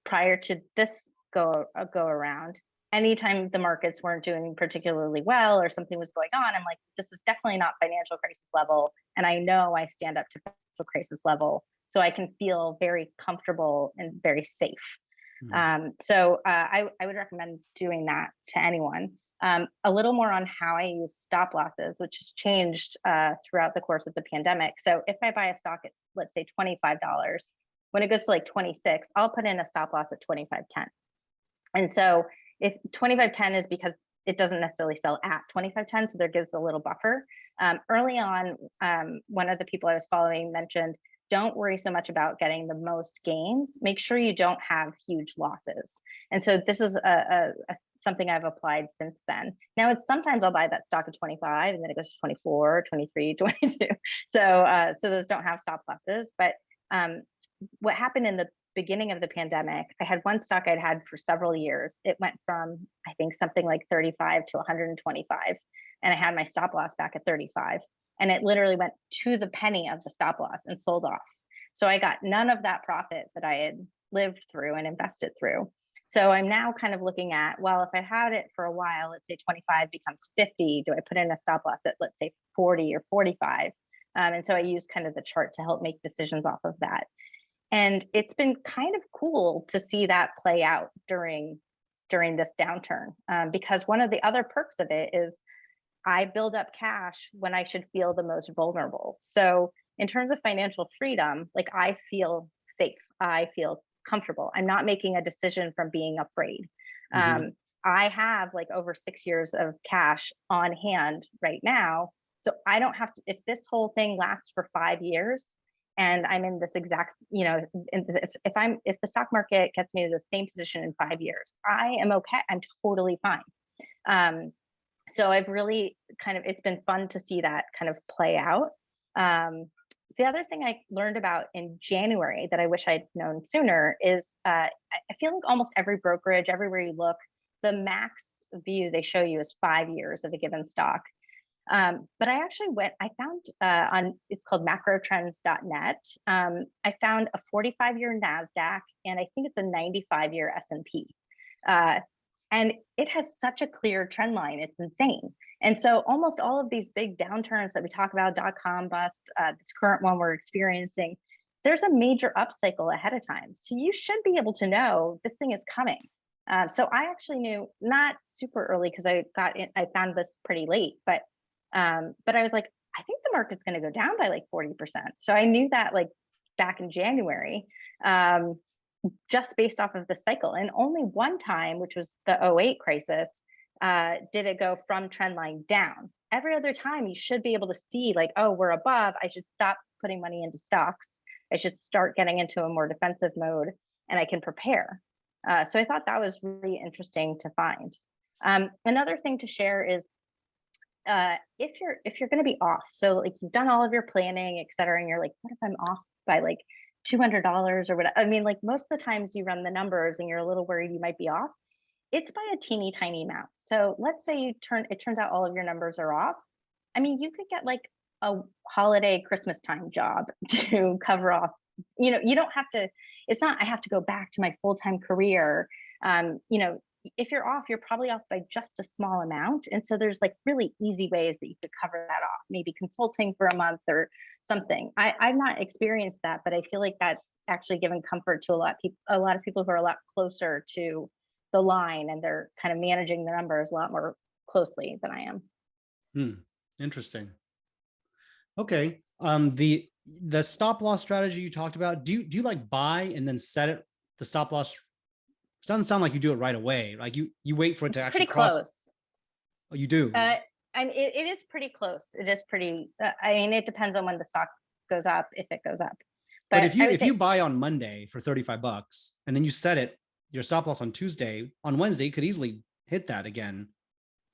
prior to this go around, anytime the markets weren't doing particularly well or something was going on, I'm like, this is definitely not financial crisis level. and I know I stand up to financial crisis level, so I can feel very comfortable and very safe. I would recommend doing that to anyone. A little more on how I use stop losses, which has changed throughout the course of the pandemic. So if I buy a stock at, let's say, $25, when it goes to like 26, I'll put in a stop loss at 25.10. And so if 25.10 is because it doesn't necessarily sell at 25.10, so there gives a little buffer. Early on, one of the people I was following mentioned, don't worry so much about getting the most gains. Make sure you don't have huge losses. And so this is something I've applied since then. Now, it's sometimes I'll buy that stock at 25 and then it goes to 24, 23, 22. So those don't have stop losses. But what happened in the beginning of the pandemic, I had one stock I'd had for several years. It went from, I think, something like 35 to 125. And I had my stop loss back at 35. And it literally went to the penny of the stop loss and sold off. So I got none of that profit that I had lived through and invested through. So I'm now kind of looking at, well, if I had it for a while, let's say 25 becomes 50, do I put in a stop loss at, let's say, 40 or 45? And so I use kind of the chart to help make decisions off of that. And it's been kind of cool to see that play out during this downturn, because one of the other perks of it is I build up cash when I should feel the most vulnerable. So in terms of financial freedom, like, I feel safe, I feel comfortable. I'm not making a decision from being afraid. I have like over 6 years of cash on hand right now. So I don't have to, if this whole thing lasts for 5 years and I'm in this exact, if the stock market gets me to the same position in 5 years, I am okay. I'm totally fine. So I've really it's been fun to see that kind of play out. The other thing I learned about in January that I wish I'd known sooner is I feel like almost every brokerage, everywhere you look, the max view they show you is 5 years of a given stock. But I actually found on, it's called macrotrends.net. I found a 45-year NASDAQ, and I think it's a 95-year S&P. And it has such a clear trend line. It's insane. And so almost all of these big downturns that we talk about, .com bust, this current one we're experiencing, there's a major upcycle ahead of time. So you should be able to know this thing is coming. So I actually knew, not super early because I found this pretty late, but I was like, I think the market's going to go down by like 40%. So I knew that like back in January. Just based off of the cycle. And only one time, which was the '08 crisis, did it go from trend line down. Every other time you should be able to see like, oh, we're above, I should stop putting money into stocks. I should start getting into a more defensive mode and I can prepare. So I thought that was really interesting to find. Another thing to share is if you're going to be off, so like you've done all of your planning, et cetera, and you're like, what if I'm off by like $200 or whatever? I mean, like most of the times you run the numbers and you're a little worried you might be off. It's by a teeny tiny amount. So let's say it turns out all of your numbers are off. I mean, you could get like a holiday Christmas time job to cover off. You don't have to, it's not, I have to go back to my full-time career. If you're off, you're probably off by just a small amount. And so there's like really easy ways that you could cover that off, maybe consulting for a month or something. I've not experienced that, but I feel like that's actually given comfort to a lot of people who are a lot closer to the line and they're kind of managing the numbers a lot more closely than I am. Interesting. Okay. The stop loss strategy you talked about, do you like buy and then set it, the stop loss? It doesn't sound like you do it right away. Like you wait for it to actually cross. Close. Oh, you do? It is pretty close. It is pretty, it depends on when the stock goes up, if it goes up. But if you buy on Monday for $35 and then you set it, your stop loss on Tuesday, on Wednesday, you could easily hit that again,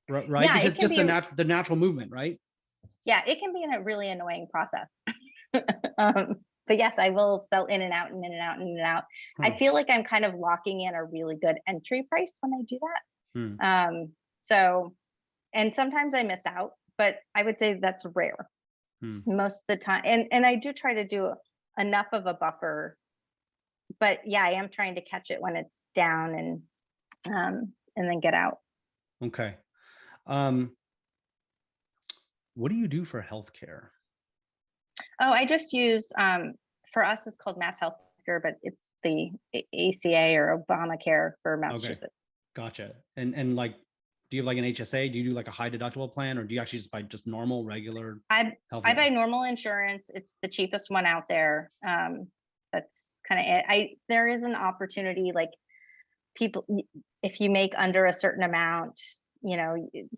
right? Yeah, because just the natural movement, right? Yeah, it can be a really annoying process. But yes, I will sell in and out and in and out and in and out. I feel like I'm kind of locking in a really good entry price when I do that. So, and sometimes I miss out, but I would say that's rare most of the time. And I do try to do enough of a buffer, but yeah, I am trying to catch it when it's down and then get out. Okay. What do you do for healthcare? Oh, I just use, for us, it's called Mass Healthcare, but it's the ACA or Obamacare for Okay, Massachusetts. gotcha. And like, do you have like an HSA? Do you do like a high deductible plan, or do you actually just buy just normal, regular health? I buy normal insurance. It's the cheapest one out there. That's kind of it. There is an opportunity, like people, if you make under a certain amount,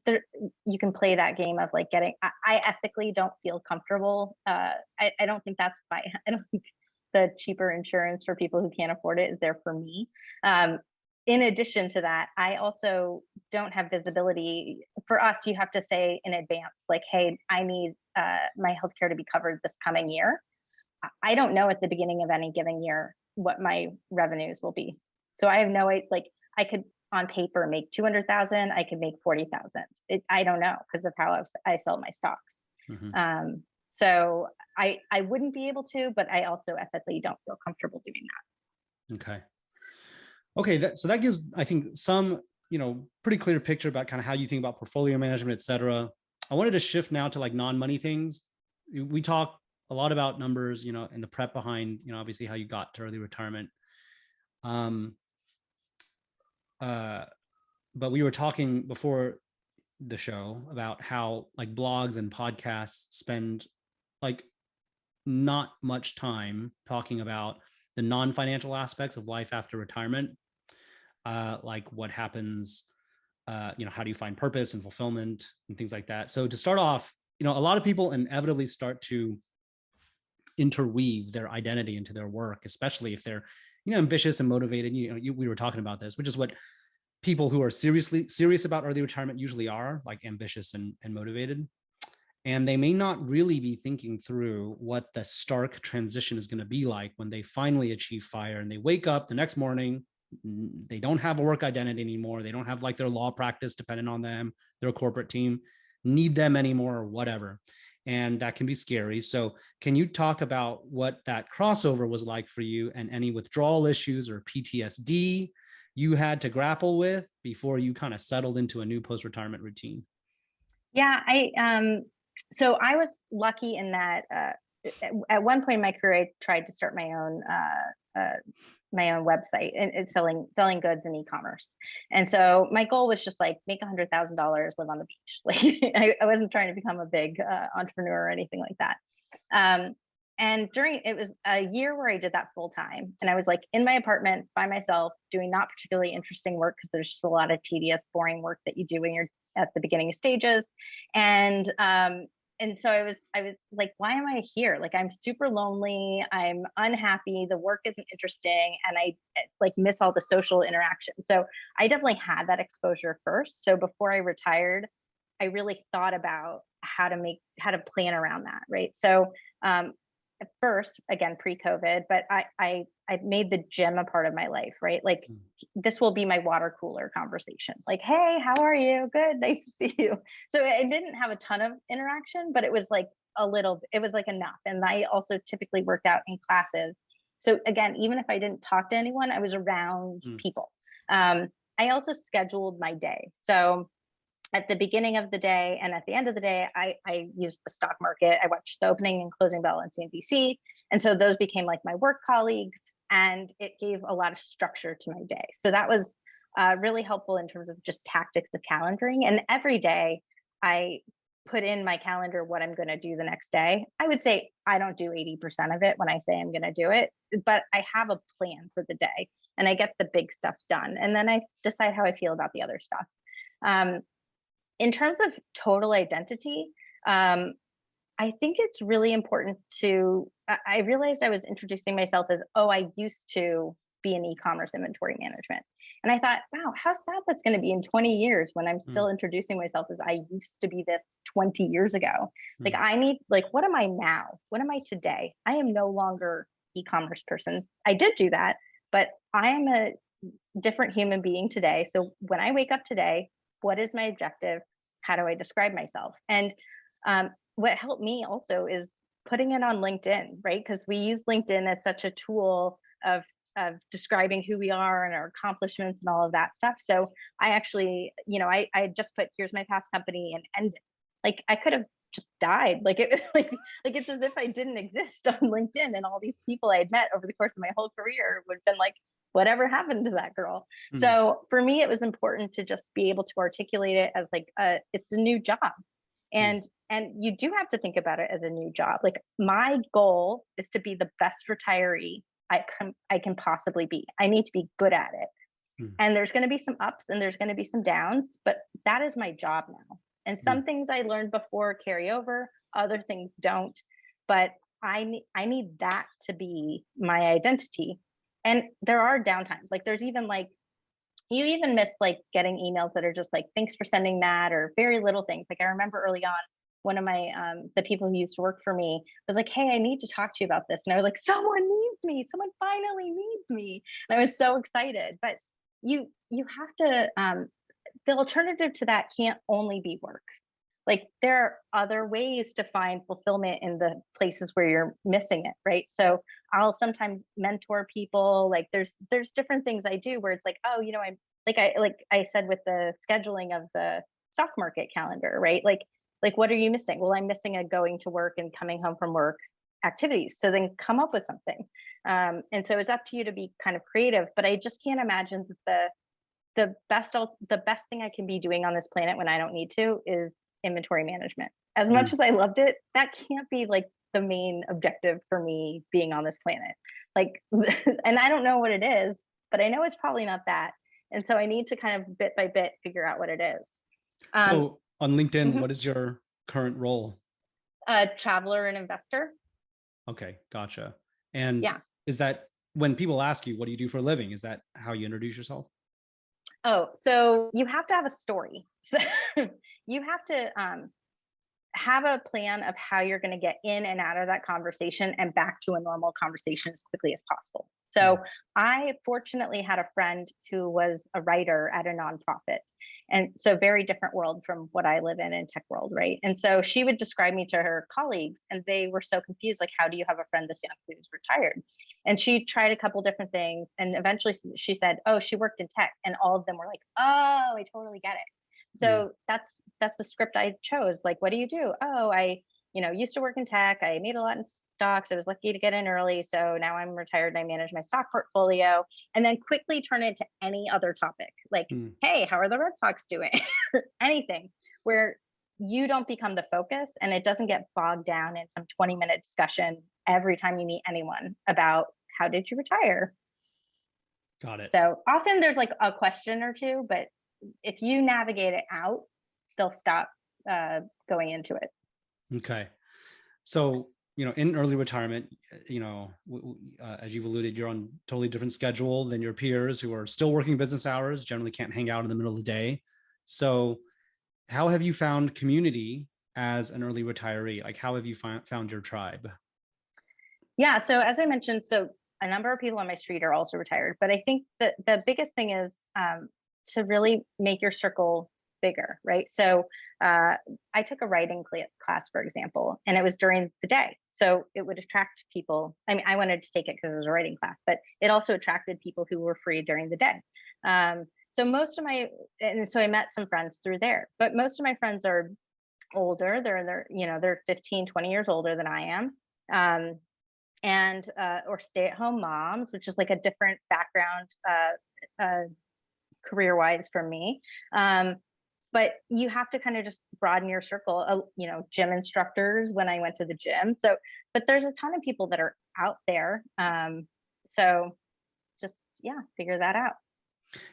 there, you can play that game of like getting. I ethically don't feel comfortable. I don't think that's why. I don't think the cheaper insurance for people who can't afford it is there for me. In addition to that, I also don't have visibility. For us, you have to say in advance, like, hey, I need my healthcare to be covered this coming year. I don't know at the beginning of any given year what my revenues will be. So I have no idea, like I could on paper make 200,000, I could make 40,000. I don't know because of how I sell my stocks. Mm-hmm. So I wouldn't be able to, but I also ethically don't feel comfortable doing that. Okay. Okay, so that gives, I think, some, pretty clear picture about kind of how you think about portfolio management, et cetera. I wanted to shift now to like non-money things. We talk a lot about numbers, and the prep behind, obviously how you got to early retirement. But we were talking before the show about how like blogs and podcasts spend like not much time talking about the non-financial aspects of life after retirement, like what happens, how do you find purpose and fulfillment and things like that. So to start off, a lot of people inevitably start to interweave their identity into their work, especially if they're, ambitious and motivated. We were talking about this, which is what people who are serious about early retirement usually are, like ambitious and motivated. And they may not really be thinking through what the stark transition is going to be like when they finally achieve FIRE and they wake up the next morning. They don't have a work identity anymore. They don't have like their law practice dependent on them, their corporate team need them anymore or whatever. And that can be scary. So can you talk about what that crossover was like for you and any withdrawal issues or PTSD you had to grapple with before you kind of settled into a new post-retirement routine? Yeah, so I was lucky in that at one point in my career, I tried to start my own website and selling goods in e-commerce. And so my goal was just like make $100,000, live on the beach. Like I wasn't trying to become a big entrepreneur or anything like that. And it was a year where I did that full time. And I was like in my apartment by myself doing not particularly interesting work because there's just a lot of tedious, boring work that you do when you're at the beginning stages. And so I was like, why am I here? Like, I'm super lonely. I'm unhappy. The work isn't interesting. And I like miss all the social interaction. So I definitely had that exposure first. So before I retired, I really thought about how to plan around that. Right. So, at first, again, pre-COVID, but I made the gym a part of my life, right? Like this will be my water cooler conversation. Like, hey, how are you? Good, nice to see you. So I didn't have a ton of interaction, but it was like it was like enough. And I also typically worked out in classes. So again, even if I didn't talk to anyone, I was around people. I also scheduled my day. So at the beginning of the day and at the end of the day, I used the stock market. I watched the opening and closing bell on CNBC. And so those became like my work colleagues and it gave a lot of structure to my day. So that was really helpful in terms of just tactics of calendaring. And every day I put in my calendar what I'm going to do the next day. I would say I don't do 80% of it when I say I'm going to do it, but I have a plan for the day and I get the big stuff done. And then I decide how I feel about the other stuff. In terms of total identity, I think it's really important I realized I was introducing myself as, I used to be in e-commerce inventory management. And I thought, wow, how sad that's going to be in 20 years when I'm still introducing myself as I used to be this 20 years ago. Like what am I now? What am I today? I am no longer e-commerce person. I did do that, but I am a different human being today. So when I wake up today, what is my objective? How do I describe myself? And what helped me also is putting it on LinkedIn, right? Because we use LinkedIn as such a tool of describing who we are and our accomplishments and all of that stuff. So I actually, I just put, here's my past company and ended. Like I could have just died. Like it like it's as if I didn't exist on LinkedIn, and all these people I had met over the course of my whole career would have been like, whatever happened to that girl? Mm, So for me, it was important to just be able to articulate it as like it's a new job. mm, And you do have to think about it as a new job. Like my goal is to be the best retiree I can possibly be. I need to be good at it. mm, And there's going to be some ups and there's going to be some downs, but that is my job now. And mm. some things I learned before carry over, other things don't. But I need that to be my identity. And there are downtimes. Like there's even like you even miss like getting emails that are just like, thanks for sending that, or very little things. Like I remember early on, one of my the people who used to work for me was like, hey, I need to talk to you about this. And I was like, someone needs me, someone finally needs me. And I was so excited. But you have to the alternative to that can't only be work. Like there are other ways to find fulfillment in the places where you're missing it, right? So I'll sometimes mentor people. Like there's different things I do where it's like, oh, I'm like I said with the scheduling of the stock market calendar, right? Like what are you missing? Well, I'm missing a going to work and coming home from work activities. So then come up with something. And so it's up to you to be kind of creative. But I just can't imagine that the best thing I can be doing on this planet when I don't need to is inventory management. As much Mm. as I loved it, that can't be like the main objective for me being on this planet. Like, and I don't know what it is, but I know it's probably not that. And so I need to kind of bit by bit figure out what it is. Um, So on LinkedIn, mhm. what is your current role? A traveler and investor. Okay, gotcha. And Yeah. is that when people ask you, what do you do for a living? Is that how you introduce yourself? Oh, so you have to have a story. So you have a plan of how you're going to get in and out of that conversation and back to a normal conversation as quickly as possible. So Mm, I fortunately had a friend who was a writer at a nonprofit. And so very different world from what I live in tech world, right? And so she would describe me to her colleagues and they were so confused, like, how do you have a friend this young who's retired? And she tried a couple different things. And eventually she said, oh, she worked in tech. And all of them were like, oh, I totally get it. mm, So that's the script I chose. Like, what do you do? Oh, I used to work in tech. I made a lot in stocks. I was lucky to get in early. So now I'm retired and I manage my stock portfolio. And then quickly turn it to any other topic. Like, mm. hey, how are the Red Sox doing? Anything where you don't become the focus and it doesn't get bogged down in some 20-minute discussion every time you meet anyone about how did you retire? Got it. So often there's like a question or two, but if you navigate it out, they'll stop going into it. Okay. So, in early retirement, as you've alluded, you're on totally different schedule than your peers who are still working business hours, generally can't hang out in the middle of the day. So, how have you found community as an early retiree? Like, how have you found your tribe? Yeah. So as I mentioned, so a number of people on my street are also retired, but I think that the biggest thing is to really make your circle bigger, right? So I took a writing class, for example, and it was during the day. So it would attract people. I mean, I wanted to take it because it was a writing class, but it also attracted people who were free during the day. So and so I met some friends through there, but most of my friends are older. They're 15, 20 years older than I am. Um, and or stay-at-home moms, which is like a different background career-wise for me. But you have to kind of just broaden your circle. Gym instructors when I went to the gym. So, but there's a ton of people that are out there. So just figure that out.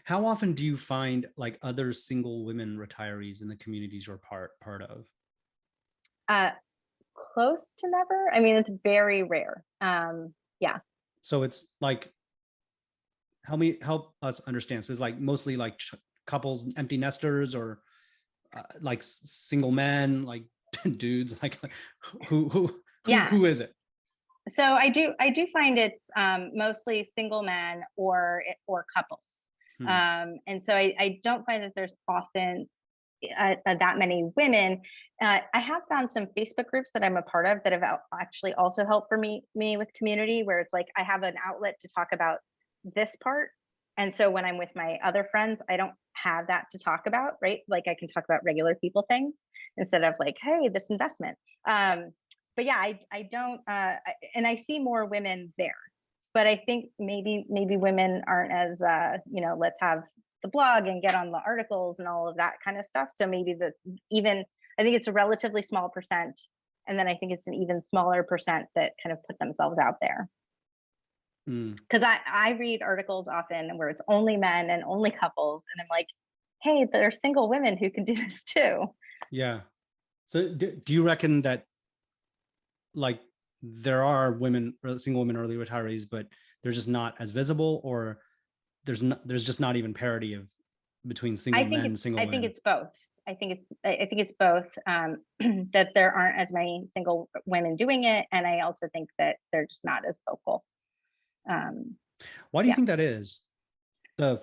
How often do you find like other single women retirees in the communities you're part of? Uh, Close to never. I mean, it's very rare. Yeah. So it's like, help us understand. So it's like mostly like couples, empty nesters, or like single men, like dudes, like Yeah. who is it? So I do find it's mostly single men or couples. Hmm. And so I don't find that there's often that many women. I have found some Facebook groups that I'm a part of that have actually also helped for me with community, where it's like I have an outlet to talk about this part. And so when I'm with my other friends, I don't have that to talk about, right? Like I can talk about regular people things instead of like, hey, this investment. But yeah, I don't, and I see more women there. But I think maybe women aren't as, let's have the blog and get on the articles and all of that kind of stuff. So maybe I think it's a relatively small percent. And then I think it's an even smaller percent that kind of put themselves out there. Because I read articles often where it's only men and only couples. And I'm like, hey, there are single women who can do this too. Yeah. So do you reckon that like there are single women early retirees, but they're just not as visible, or there's just not even parity between single men, single women? I think it's both. I think it's both, that there aren't as many single women doing it. And I also think that they're just not as vocal. Why do you think that is? The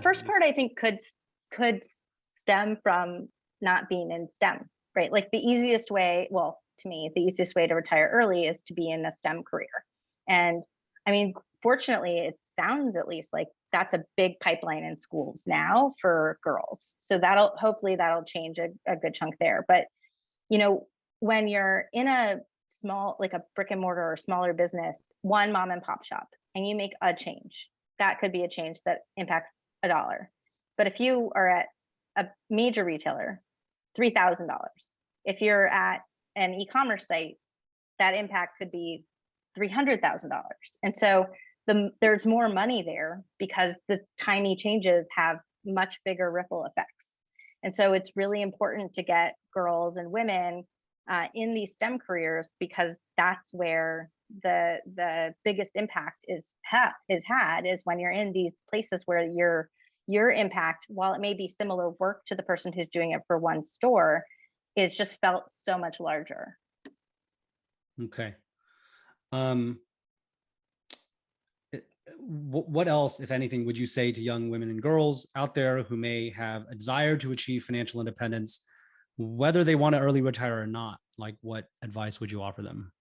first part I think could stem from not being in STEM, right? Like the easiest way, well, to me, the easiest way to retire early is to be in a STEM career. And I mean, fortunately, it sounds at least like that's a big pipeline in schools now for girls. So hopefully that'll change a good chunk there. But, when you're in a small, like a brick and mortar or smaller business, one mom and pop shop, and you make a change, that could be a change that impacts $1. But if you are at a major retailer, $3,000. If you're at an e-commerce site, that impact could be $300,000. And so there's more money there because the tiny changes have much bigger ripple effects. And so it's really important to get girls and women in these STEM careers, because that's where the biggest impact is when you're in these places where your impact, while it may be similar work to the person who's doing it for one store, is just felt so much larger. Okay. What else, if anything, would you say to young women and girls out there who may have a desire to achieve financial independence, whether they want to early retire or not? Like, what advice would you offer them?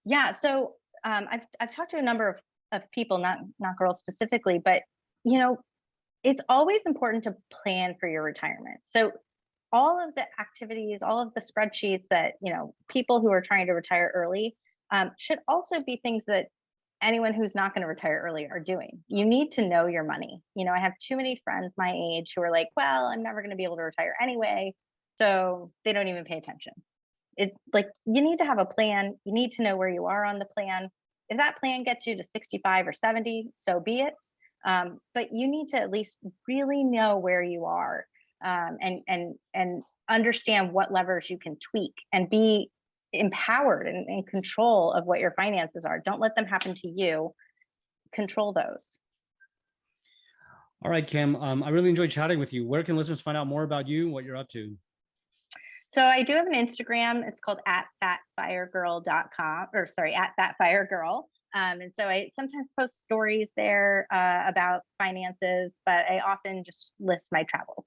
Yeah, so I've talked to a number of people, not girls specifically, but it's always important to plan for your retirement. So all of the activities, all of the spreadsheets that people who are trying to retire early should also be things that anyone who's not going to retire early are doing. You need to know your money. I have too many friends my age who are like, well, I'm never going to be able to retire anyway, so they don't even pay attention. It's like, you need to have a plan. You need to know where you are on the plan. If that plan gets you to 65 or 70, so be it. But you need to at least really know where you are, and understand what levers you can tweak, and be empowered and in control of what your finances are. Don't let them happen to you. Control those. All right, Kim. I really enjoyed chatting with you. Where can listeners find out more about you and what you're up to? So I do have an Instagram. It's called @thatfiregirl.com, or sorry, @thatfiregirl. And so I sometimes post stories there about finances, but I often just list my travels.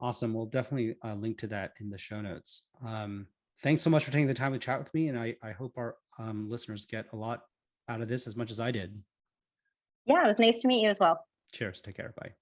Awesome. We'll definitely link to that in the show notes. Thanks so much for taking the time to chat with me. And I hope our listeners get a lot out of this as much as I did. Yeah, it was nice to meet you as well. Cheers. Take care. Bye.